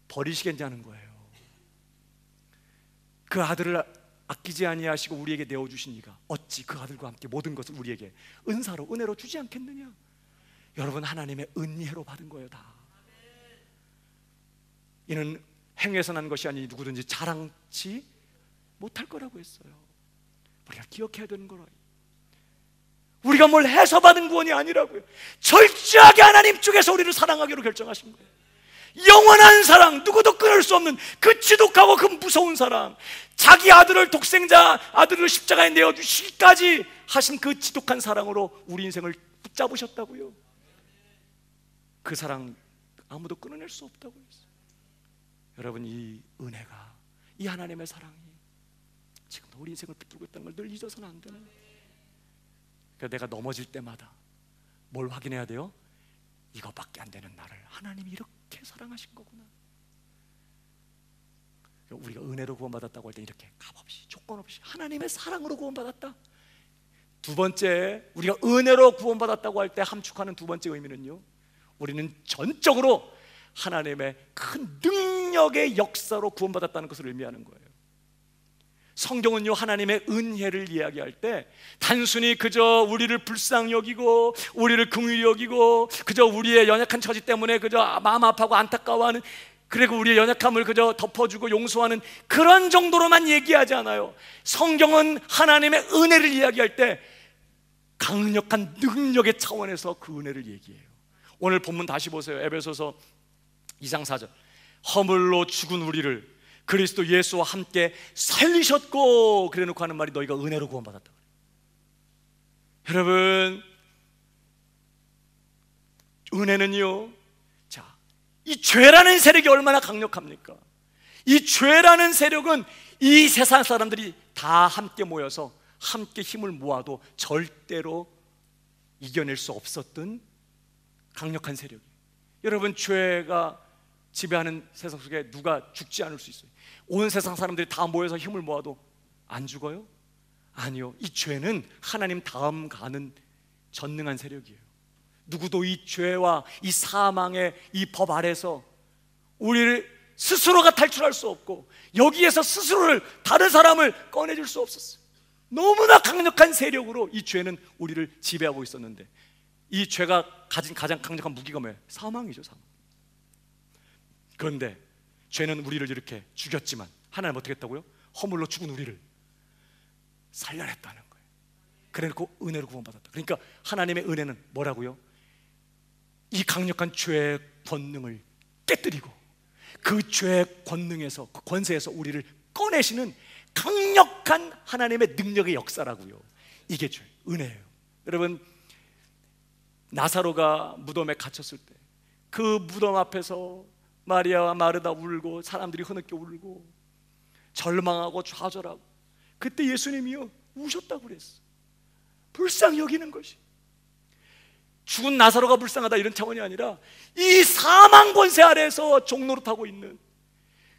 버리시겠냐는 거예요. 그 아들을 아끼지 아니하시고 우리에게 내어주신 이가 어찌 그 아들과 함께 모든 것을 우리에게 은사로, 은혜로 주지 않겠느냐. 여러분, 하나님의 은혜로 받은 거예요, 다. 이는 행위에서 난 것이 아니니 누구든지 자랑치 못할 거라고 했어요. 우리가 기억해야 되는 거라. 우리가 뭘 해서 받은 구원이 아니라고요. 철저하게 하나님 쪽에서 우리를 사랑하기로 결정하신 거예요. 영원한 사랑, 누구도 끊을 수 없는 그 지독하고 그 무서운 사랑, 자기 아들을, 독생자 아들을 십자가에 내어주시기까지 하신 그 지독한 사랑으로 우리 인생을 붙잡으셨다고요. 그 사랑 아무도 끊어낼 수 없다고 했어요. 여러분, 이 은혜가, 이 하나님의 사랑이 지금도 우리 인생을 붙들고 있다는 걸 늘 잊어서는 안 되는 거예요. 그러니까 내가 넘어질 때마다 뭘 확인해야 돼요? 이거밖에 안 되는 나를 하나님이 이렇게 사랑하신 거구나. 우리가 은혜로 구원받았다고 할 때 이렇게 값없이, 조건 없이 하나님의 사랑으로 구원받았다. 두 번째, 우리가 은혜로 구원받았다고 할 때 함축하는 두 번째 의미는요, 우리는 전적으로 하나님의 큰 능력의 역사로 구원받았다는 것을 의미하는 거예요. 성경은요, 하나님의 은혜를 이야기할 때 단순히 그저 우리를 불쌍히 여기고 우리를 긍휼히 여기고 그저 우리의 연약한 처지 때문에 그저 마음 아파하고 안타까워하는, 그리고 우리의 연약함을 그저 덮어주고 용서하는 그런 정도로만 얘기하지 않아요. 성경은 하나님의 은혜를 이야기할 때 강력한 능력의 차원에서 그 은혜를 얘기해요. 오늘 본문 다시 보세요. 에베소서 2장 4절. 허물로 죽은 우리를 그리스도 예수와 함께 살리셨고, 그래놓고 하는 말이 너희가 은혜로 구원받았다. 여러분, 은혜는요, 자, 이 죄라는 세력이 얼마나 강력합니까? 이 죄라는 세력은 이 세상 사람들이 다 함께 모여서 함께 힘을 모아도 절대로 이겨낼 수 없었던 강력한 세력이에요. 여러분, 죄가 지배하는 세상 속에 누가 죽지 않을 수 있어요? 온 세상 사람들이 다 모여서 힘을 모아도 안 죽어요? 아니요. 이 죄는 하나님 다음 가는 전능한 세력이에요. 누구도 이 죄와 이 사망의 이 법 아래서 우리를 스스로가 탈출할 수 없고, 여기에서 스스로를, 다른 사람을 꺼내줄 수 없었어요. 너무나 강력한 세력으로 이 죄는 우리를 지배하고 있었는데, 이 죄가 가진 가장 강력한 무기가 뭐예요? 사망이죠, 사망. 그런데 죄는 우리를 이렇게 죽였지만 하나님 어떻게 했다고요? 허물로 죽은 우리를 살려냈다는 거예요. 그래놓고 은혜로 구원받았다. 그러니까 하나님의 은혜는 뭐라고요? 이 강력한 죄의 권능을 깨뜨리고 그 죄의 권능에서, 그 권세에서 우리를 꺼내시는 강력한 하나님의 능력의 역사라고요. 이게 죄, 은혜예요. 여러분, 나사로가 무덤에 갇혔을 때 그 무덤 앞에서 마리아와 마르다 울고, 사람들이 흐느껴 울고 절망하고 좌절하고, 그때 예수님이요 우셨다고 그랬어. 불쌍히 여기는 것이, 죽은 나사로가 불쌍하다 이런 차원이 아니라 이 사망 권세 아래에서 종노릇하고 있는,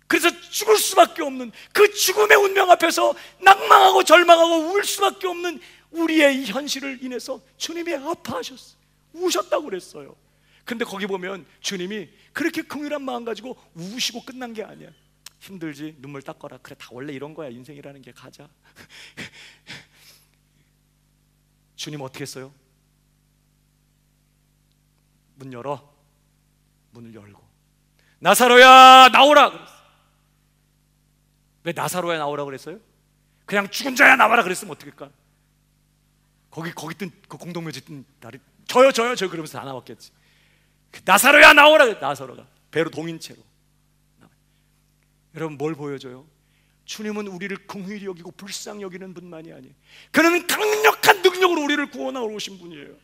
그래서 죽을 수밖에 없는 그 죽음의 운명 앞에서 낭망하고 절망하고 울 수밖에 없는 우리의 이 현실을 인해서 주님이 아파하셨어요. 우셨다고 그랬어요. 근데 거기 보면 주님이 그렇게 긍휼한 마음 가지고 우시고 끝난 게 아니야. 힘들지? 눈물 닦아라. 그래, 다 원래 이런 거야, 인생이라는 게. 가자. 주님 어떻게 했어요? 문 열어. 문을 열고 나사로야 나오라 그랬어. 왜 나사로야 나오라 그랬어요? 그냥 죽은 자야 나와라 그랬으면 어떡할까? 거기 뜬 그 공동묘지 뜬 날이 저요 그러면서 다 나왔겠지. 나사로야 나오라. 나사로가 배로 동인채로. 여러분, 뭘 보여줘요? 주님은 우리를 긍휼히 여기고 불쌍히 여기는 분만이 아니에요. 그는 강력한 능력으로 우리를 구원하러 오신 분이에요.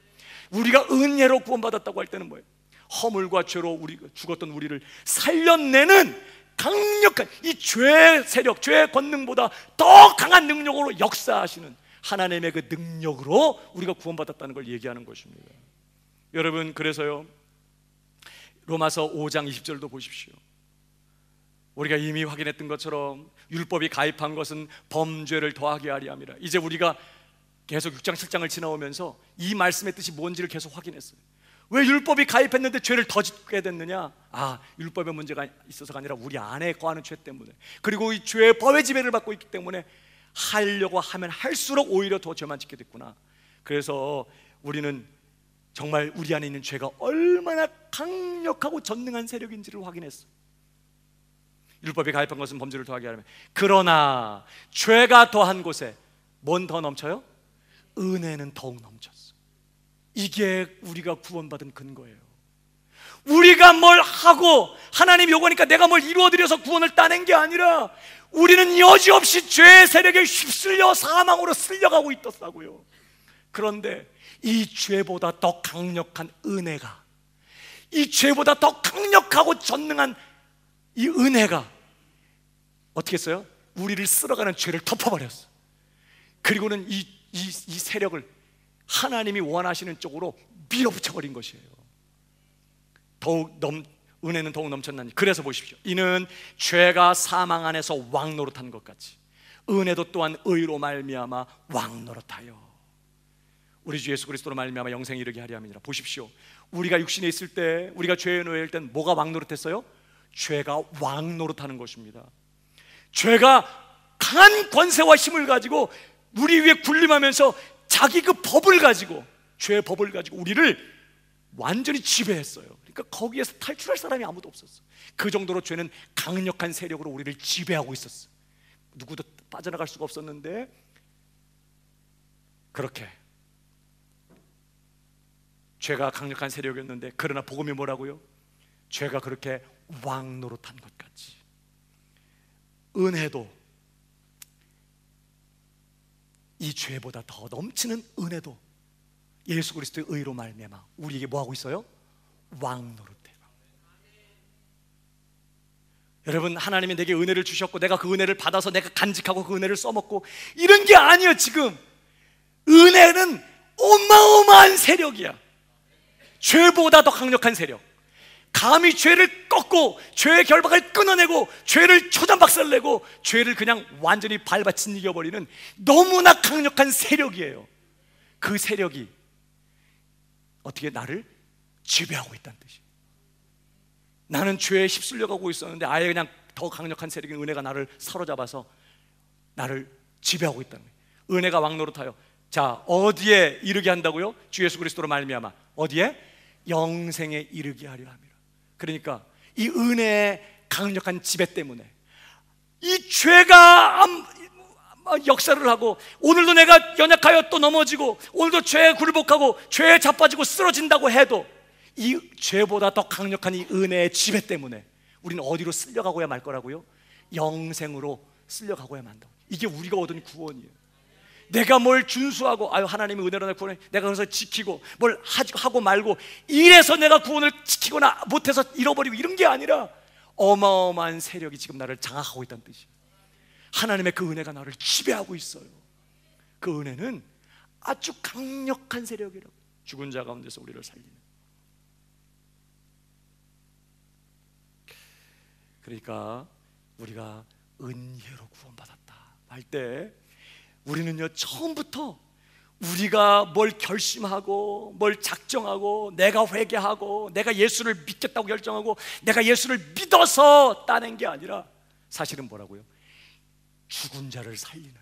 우리가 은혜로 구원받았다고 할 때는 뭐예요? 허물과 죄로 우리가 죽었던 우리를 살려내는 강력한 이 죄의 세력, 죄의 권능보다 더 강한 능력으로 역사하시는 하나님의 그 능력으로 우리가 구원받았다는 걸 얘기하는 것입니다. 여러분, 그래서요 로마서 5장 20절도 보십시오. 우리가 이미 확인했던 것처럼 율법이 가입한 것은 범죄를 더하게 하리 함이라. 이제 우리가 계속 6장 7장을 지나오면서 이 말씀의 뜻이 뭔지를 계속 확인했어요. 왜 율법이 가입했는데 죄를 더 짓게 됐느냐? 율법의 문제가 있어서가 아니라 우리 안에 거하는 죄 때문에, 그리고 이 죄의 법의 지배를 받고 있기 때문에 하려고 하면 할수록 오히려 더 죄만 짓게 됐구나. 그래서 우리는 정말 우리 안에 있는 죄가 얼마나 강력하고 전능한 세력인지를 확인했어요. 율법이 가입한 것은 범죄를 더하게 하려면, 그러나 죄가 더한 곳에 뭔 더 넘쳐요? 은혜는 더욱 넘쳤어. 이게 우리가 구원받은 근거예요. 우리가 뭘 하고 하나님 요구하니까 내가 뭘 이루어드려서 구원을 따낸 게 아니라 우리는 여지없이 죄의 세력에 휩쓸려 사망으로 쓸려가고 있었다고요. 그런데 이 죄보다 더 강력한 은혜가, 이 죄보다 더 강력하고 전능한 이 은혜가 어떻게 했어요? 우리를 쓸어가는 죄를 덮어버렸어. 그리고는 이 세력을 하나님이 원하시는 쪽으로 밀어붙여버린 것이에요. 은혜는 더욱 넘쳤나니. 그래서 보십시오. 이는 죄가 사망 안에서 왕노릇한 것 같이 은혜도 또한 의로 말미암아 왕노릇하여 우리 주 예수 그리스도로 말미암아 영생에 이르게 하려 함이니라. 보십시오. 우리가 육신에 있을 때, 우리가 죄의 노예일 땐 뭐가 왕노릇했어요? 죄가 왕노릇하는 것입니다. 죄가 강한 권세와 힘을 가지고 우리 위에 군림하면서 자기 그 법을 가지고, 죄의 법을 가지고 우리를 완전히 지배했어요. 그러니까 거기에서 탈출할 사람이 아무도 없었어. 그 정도로 죄는 강력한 세력으로 우리를 지배하고 있었어. 누구도 빠져나갈 수가 없었는데, 그렇게 죄가 강력한 세력이었는데, 그러나 복음이 뭐라고요? 죄가 그렇게 왕노릇한 것 같이 은혜도, 이 죄보다 더 넘치는 은혜도 예수 그리스도의 의로 말미암아 우리에게 뭐하고 있어요? 왕노릇해요. 여러분, 하나님이 내게 은혜를 주셨고 내가 그 은혜를 받아서 내가 간직하고 그 은혜를 써먹고 이런 게 아니에요. 지금 은혜는 어마어마한 세력이야. 죄보다 더 강력한 세력. 감히 죄를 꺾고 죄의 결박을 끊어내고 죄를 초전박살내고 죄를 그냥 완전히 밟아 짓이겨버리는 너무나 강력한 세력이에요. 그 세력이 어떻게 나를 지배하고 있다는 뜻이에요. 나는 죄에 휩쓸려 가고 있었는데 아예 그냥 더 강력한 세력인 은혜가 나를 사로잡아서 나를 지배하고 있다는 거예요. 은혜가 왕노릇하여 자 어디에 이르게 한다고요? 주 예수 그리스도로 말미암아 어디에? 영생에 이르게 하려 함이라. 그러니까 이 은혜의 강력한 지배 때문에 이 죄가 역사를 하고 오늘도 내가 연약하여 또 넘어지고 오늘도 죄에 굴복하고 죄에 자빠지고 쓰러진다고 해도 이 죄보다 더 강력한 이 은혜의 지배 때문에 우리는 어디로 쓸려가고야 말 거라고요? 영생으로 쓸려가고야 만다. 이게 우리가 얻은 구원이에요. 내가 뭘 준수하고 하나님이 은혜로 날 구원해 내가 그래서 지키고 뭘 하고 말고 이래서 내가 구원을 지키거나 못해서 잃어버리고 이런 게 아니라 어마어마한 세력이 지금 나를 장악하고 있다는 뜻이에요. 하나님의 그 은혜가 나를 지배하고 있어요. 그 은혜는 아주 강력한 세력이라고. 죽은 자 가운데서 우리를 살리는. 그러니까 우리가 은혜로 구원받았다 할 때 우리는요 처음부터 우리가 뭘 결심하고 뭘 작정하고 내가 회개하고 내가 예수를 믿겠다고 결정하고 내가 예수를 믿어서 따낸 게 아니라 사실은 뭐라고요? 죽은 자를 살리는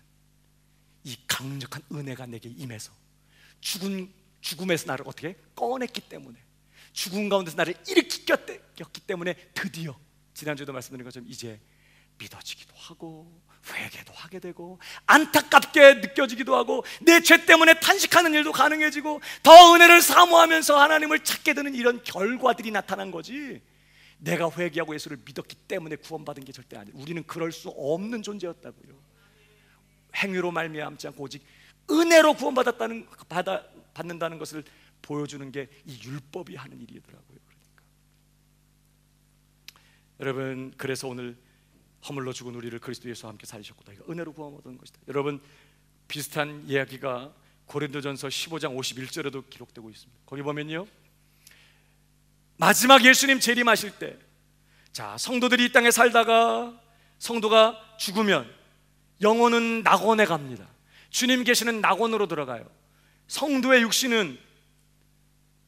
이 강력한 은혜가 내게 임해서 죽음에서 나를 어떻게 꺼냈기 때문에 죽음 가운데서 나를 일으켰기 때문에 드디어 지난주에도 말씀드린 것처럼 이제 믿어지기도 하고 회개도 하게 되고 안타깝게 느껴지기도 하고 내 죄 때문에 탄식하는 일도 가능해지고 더 은혜를 사모하면서 하나님을 찾게 되는 이런 결과들이 나타난 거지 내가 회개하고 예수를 믿었기 때문에 구원받은 게 절대 아니에요. 우리는 그럴 수 없는 존재였다고요. 행위로 말미암지 않고 오직 은혜로 받는다는 것을 보여주는 게 이 율법이 하는 일이더라고요. 그러니까 여러분 그래서 오늘 허물로 죽은 우리를 그리스도 예수와 함께 살리셨고 너희가 은혜로 구원 얻은 것이다. 여러분 비슷한 이야기가 고린도전서 15장 51절에도 기록되고 있습니다. 거기 보면요 마지막 예수님 재림하실 때 자 성도들이 이 땅에 살다가 성도가 죽으면 영혼은 낙원에 갑니다. 주님 계시는 낙원으로 들어가요. 성도의 육신은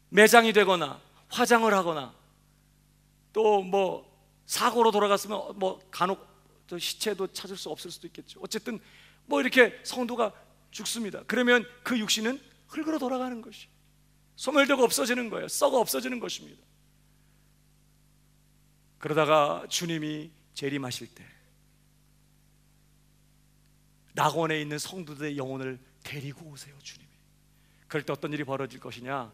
매장이 되거나 화장을 하거나 또 뭐 사고로 돌아갔으면 뭐 간혹 또 시체도 찾을 수 없을 수도 있겠죠. 어쨌든 뭐 이렇게 성도가 죽습니다. 그러면 그 육신은 흙으로 돌아가는 것이 소멸되고 없어지는 거예요. 썩어 없어지는 것입니다. 그러다가 주님이 재림하실 때 낙원에 있는 성도들의 영혼을 데리고 오세요. 주님이. 그럴 때 어떤 일이 벌어질 것이냐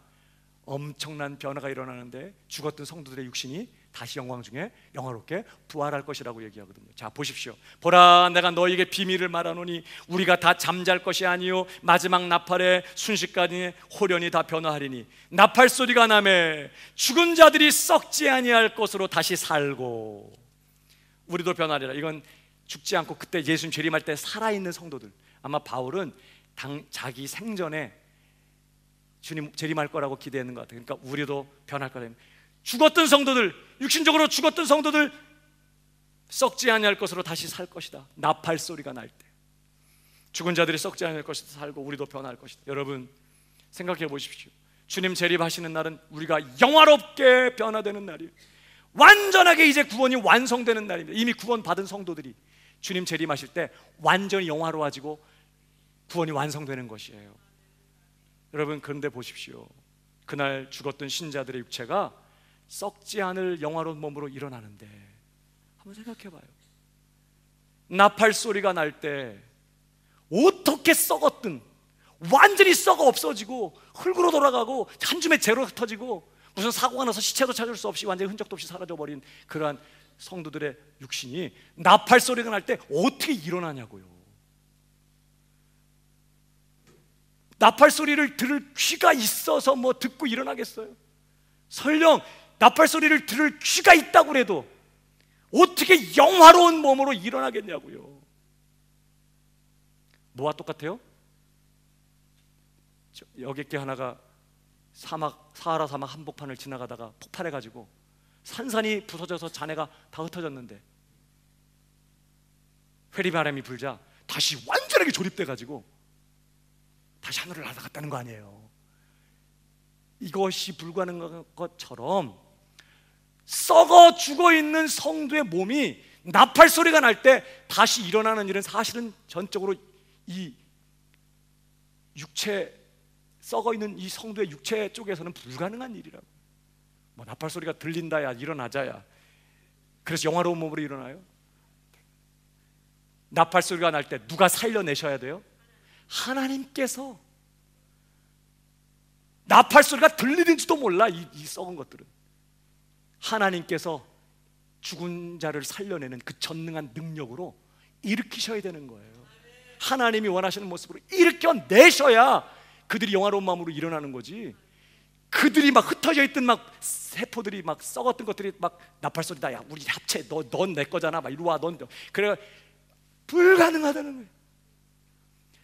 엄청난 변화가 일어나는데 죽었던 성도들의 육신이 다시 영광 중에 영화롭게 부활할 것이라고 얘기하거든요. 자 보십시오. 보라 내가 너희에게 비밀을 말하노니 우리가 다 잠잘 것이 아니요 마지막 나팔에 순식간에 홀연히 다 변화하리니 나팔 소리가 나매 죽은 자들이 썩지 아니할 것으로 다시 살고 우리도 변하리라. 이건 죽지 않고 그때 예수님 재림할 때 살아있는 성도들. 아마 바울은 자기 생전에 주님 재림할 거라고 기대했는 것 같아요. 그러니까 우리도 변할 거다. 죽었던 성도들, 육신적으로 죽었던 성도들 썩지 아니할 것으로 다시 살 것이다. 나팔 소리가 날 때 죽은 자들이 썩지 아니할 것이다 살고 우리도 변할 것이다. 여러분 생각해 보십시오. 주님 재림하시는 날은 우리가 영화롭게 변화되는 날이에요. 완전하게 이제 구원이 완성되는 날입니다. 이미 구원받은 성도들이 주님 재림하실 때 완전히 영화로워지고 구원이 완성되는 것이에요. 여러분 그런데 보십시오. 그날 죽었던 신자들의 육체가 썩지 않을 영화로운 몸으로 일어나는데 한번 생각해 봐요. 나팔 소리가 날 때 어떻게 썩었든 완전히 썩어 없어지고 흙으로 돌아가고 한 줌에 재로 흩어지고 무슨 사고가 나서 시체도 찾을 수 없이 완전히 흔적도 없이 사라져버린 그러한 성도들의 육신이 나팔 소리가 날 때 어떻게 일어나냐고요. 나팔 소리를 들을 귀가 있어서 뭐 듣고 일어나겠어요? 설령 나팔 소리를 들을 귀가 있다고 해도 어떻게 영화로운 몸으로 일어나겠냐고요. 뭐와 똑같아요? 여객기 하나가 사하라 사막 한복판을 지나가다가 폭발해가지고 산산이 부서져서 잔해가 다 흩어졌는데 회리바람이 불자 다시 완전하게 조립돼가지고 다시 하늘을 날아갔다는 거 아니에요. 이것이 불가능한 것처럼 썩어 죽어있는 성도의 몸이 나팔 소리가 날 때 다시 일어나는 일은 사실은 전적으로 이 육체, 썩어있는 이 성도의 육체 쪽에서는 불가능한 일이라고. 뭐 나팔 소리가 들린다야 일어나자야 그래서 영화로운 몸으로 일어나요? 나팔 소리가 날 때 누가 살려내셔야 돼요? 하나님께서. 나팔 소리가 들리는지도 몰라. 이 썩은 것들은 하나님께서 죽은 자를 살려내는 그 전능한 능력으로 일으키셔야 되는 거예요. 하나님이 원하시는 모습으로 일으켜내셔야 그들이 영화로운 마음으로 일어나는 거지. 그들이 막 흩어져 있던 막 세포들이 막 썩었던 것들이 막 나팔 소리다. 야 우리 합체. 넌 내 거잖아. 막 이리 와. 넌. 그래 불가능하다는 거예요.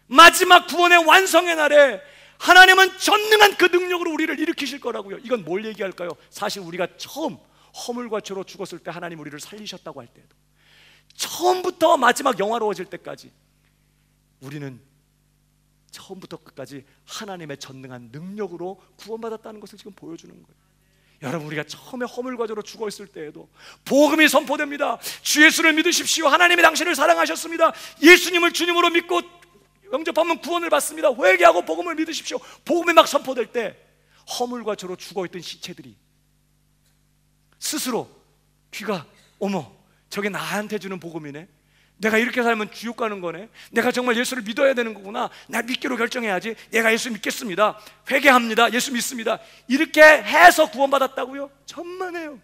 마지막 구원의 완성의 날에 하나님은 전능한 그 능력으로 우리를 일으키실 거라고요. 이건 뭘 얘기할까요? 사실 우리가 처음 허물과 죄로 죽었을 때 하나님 우리를 살리셨다고 할 때도, 처음부터 마지막 영화로워질 때까지 우리는 처음부터 끝까지 하나님의 전능한 능력으로 구원받았다는 것을 지금 보여주는 거예요. 여러분, 우리가 처음에 허물과 죄로 죽어있을 때에도 복음이 선포됩니다. 주 예수를 믿으십시오. 하나님이 당신을 사랑하셨습니다. 예수님을 주님으로 믿고 영접하면 구원을 받습니다. 회개하고 복음을 믿으십시오. 복음이 막 선포될 때 허물과 죄로 죽어있던 시체들이 스스로 귀가 어머 저게 나한테 주는 복음이네. 내가 이렇게 살면 지옥 가는 거네. 내가 정말 예수를 믿어야 되는 거구나. 나 믿기로 결정해야지. 내가 예수 믿겠습니다. 회개합니다. 예수 믿습니다. 이렇게 해서 구원받았다고요? 천만에요.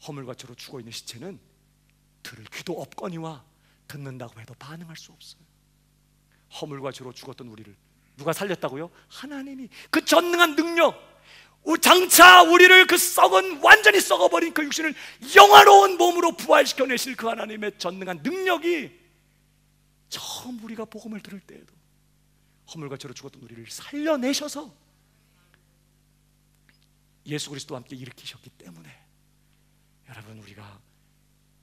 허물과 죄로 죽어있는 시체는 들을 귀도 없거니와 듣는다고 해도 반응할 수 없어요. 허물과 죄로 죽었던 우리를 누가 살렸다고요? 하나님이. 그 전능한 능력, 장차 우리를 그 썩은 완전히 썩어버린 그 육신을 영화로운 몸으로 부활시켜내실 그 하나님의 전능한 능력이 처음 우리가 복음을 들을 때에도 허물과 죄로 죽었던 우리를 살려내셔서 예수 그리스도와 함께 일으키셨기 때문에 여러분, 우리가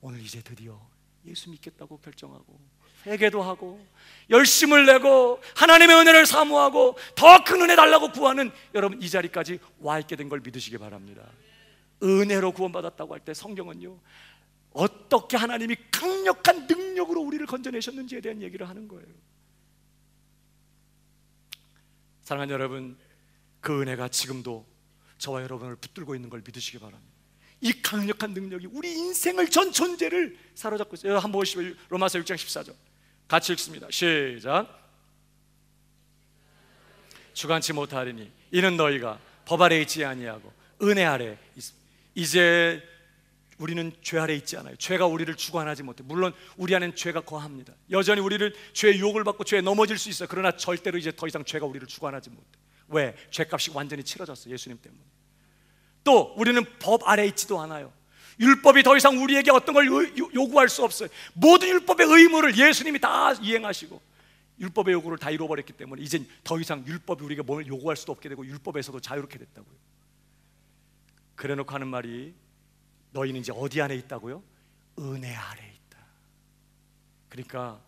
오늘 이제 드디어 예수 믿겠다고 결정하고 회개도 하고 열심을 내고 하나님의 은혜를 사모하고 더 큰 은혜 달라고 구하는 여러분, 이 자리까지 와 있게 된 걸 믿으시기 바랍니다. 은혜로 구원받았다고 할 때 성경은요, 어떻게 하나님이 강력한 능력으로 우리를 건져내셨는지에 대한 얘기를 하는 거예요. 사랑하는 여러분, 그 은혜가 지금도 저와 여러분을 붙들고 있는 걸 믿으시기 바랍니다. 이 강력한 능력이 우리 인생을 전 존재를 사로잡고 있어요. 한번 보시죠. 로마서 6장 14절 같이 읽습니다. 시작. 주관치 못하리니 이는 너희가 법 아래 있지 아니하고 은혜 아래 있습니다. 이제 우리는 죄 아래 있지 않아요. 죄가 우리를 주관하지 못해. 물론 우리 안에는 죄가 거합니다. 여전히 우리를 죄의 유혹을 받고 죄에 넘어질 수 있어요. 그러나 절대로 이제 더 이상 죄가 우리를 주관하지 못해. 왜? 죄값이 완전히 치러졌어요. 예수님 때문에. 또 우리는 법 아래 있지도 않아요. 율법이 더 이상 우리에게 어떤 걸 요구할 수 없어요. 모든 율법의 의무를 예수님이 다 이행하시고 율법의 요구를 다 이루어버렸기 때문에 이젠 더 이상 율법이 우리가 뭘 요구할 수도 없게 되고 율법에서도 자유롭게 됐다고요. 그래놓고 하는 말이 너희는 이제 어디 안에 있다고요? 은혜 아래 있다. 그러니까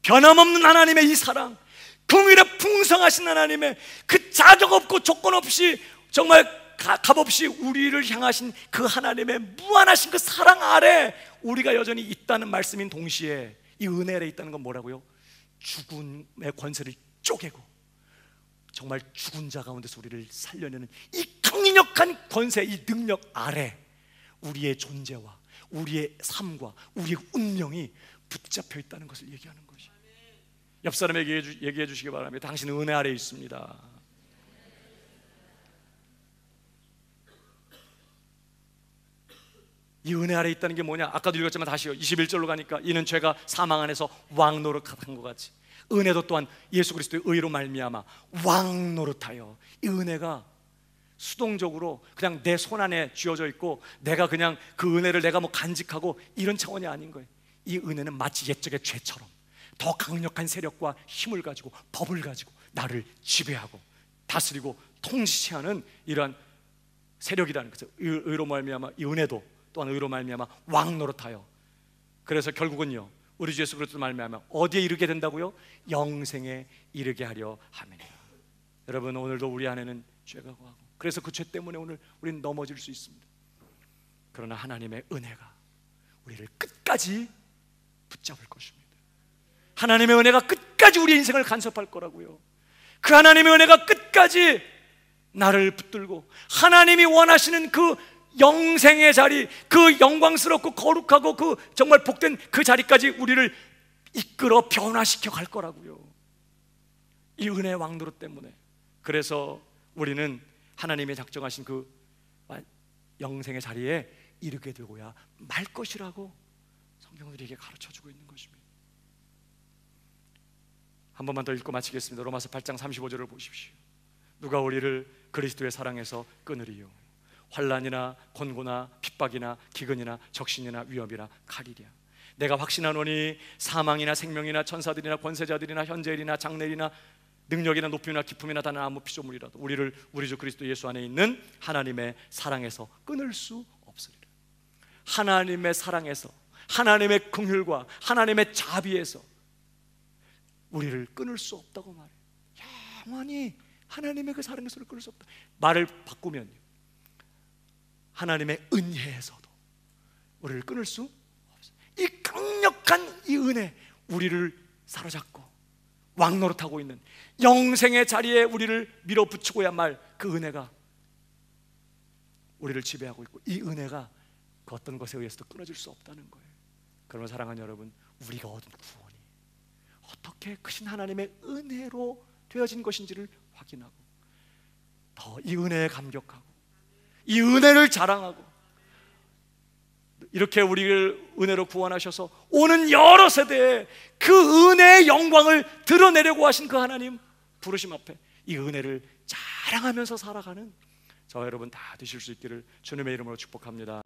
변함없는 하나님의 이 사랑, 긍휼에 풍성하신 하나님의 그 자격 없고 조건 없이 정말 값없이 우리를 향하신 그 하나님의 무한하신 그 사랑 아래 우리가 여전히 있다는 말씀인 동시에 이 은혜 아래 있다는 건 뭐라고요? 죽음의 권세를 쪼개고 정말 죽은 자 가운데서 우리를 살려내는 이 강력한 권세, 이 능력 아래 우리의 존재와 우리의 삶과 우리의 운명이 붙잡혀 있다는 것을 얘기하는 것이. 옆 사람에게 얘기해 주시기 바랍니다. 당신은 은혜 아래 있습니다. 이 은혜 아래 있다는 게 뭐냐? 아까도 읽었지만 다시요. 21절로 가니까 이는 죄가 사망 안에서 왕 노릇한 것 같이 은혜도 또한 예수 그리스도의 의로 말미암아 왕 노릇하여. 이 은혜가 수동적으로 그냥 내 손 안에 쥐어져 있고 내가 그냥 그 은혜를 내가 뭐 간직하고 이런 차원이 아닌 거예요. 이 은혜는 마치 옛적의 죄처럼 더 강력한 세력과 힘을 가지고 법을 가지고 나를 지배하고 다스리고 통치하는 이러한 세력이라는 거죠. 의로 말미암아 이 은혜도 또한 의로 말미암아 왕 노릇하여. 그래서 결국은요, 우리 주 예수 그리스도 말미암아 어디에 이르게 된다고요? 영생에 이르게 하려 함이니라. 여러분, 오늘도 우리 안에는 죄가 거하고, 그래서 그 죄 때문에 오늘 우리는 넘어질 수 있습니다. 그러나 하나님의 은혜가 우리를 끝까지 붙잡을 것입니다. 하나님의 은혜가 끝까지 우리 인생을 간섭할 거라고요. 그 하나님의 은혜가 끝까지 나를 붙들고 하나님이 원하시는 그 영생의 자리, 그 영광스럽고 거룩하고 그 정말 복된 그 자리까지 우리를 이끌어 변화시켜 갈 거라고요. 이 은혜의 왕노릇 때문에. 그래서 우리는 하나님의 작정하신 그 영생의 자리에 이르게 되고야 말 것이라고 성경은 우리에게 가르쳐주고 있는 것입니다. 한 번만 더 읽고 마치겠습니다. 로마서 8장 35절을 보십시오. 누가 우리를 그리스도의 사랑에서 끊으리요? 환난이나 권고나 핍박이나 기근이나 적신이나 위협이나 칼이랴. 내가 확신하노니 사망이나 생명이나 천사들이나 권세자들이나 현재일이나 장래일이나 능력이나 높임이나 기품이나 다른 아무 피조물이라도 우리를 우리 주 그리스도 예수 안에 있는 하나님의 사랑에서 끊을 수 없으리라. 하나님의 사랑에서, 하나님의 긍휼과 하나님의 자비에서 우리를 끊을 수 없다고 말해요. 영원히 하나님의 그 사랑에서 끊을 수 없다. 말을 바꾸면요, 하나님의 은혜에서도 우리를 끊을 수 없어요. 이 강력한 이 은혜, 우리를 사로잡고 왕노릇하고 있는 영생의 자리에 우리를 밀어붙이고야 말 그 은혜가 우리를 지배하고 있고, 이 은혜가 그 어떤 것에 의해서도 끊어질 수 없다는 거예요. 그러면 사랑하는 여러분, 우리가 얻은 구원이 어떻게 크신 하나님의 은혜로 되어진 것인지를 확인하고 더 이 은혜에 감격하고 이 은혜를 자랑하고, 이렇게 우리를 은혜로 구원하셔서 오는 여러 세대에 그 은혜의 영광을 드러내려고 하신 그 하나님 부르심 앞에 이 은혜를 자랑하면서 살아가는 저와 여러분 다 되실 수 있기를 주님의 이름으로 축복합니다.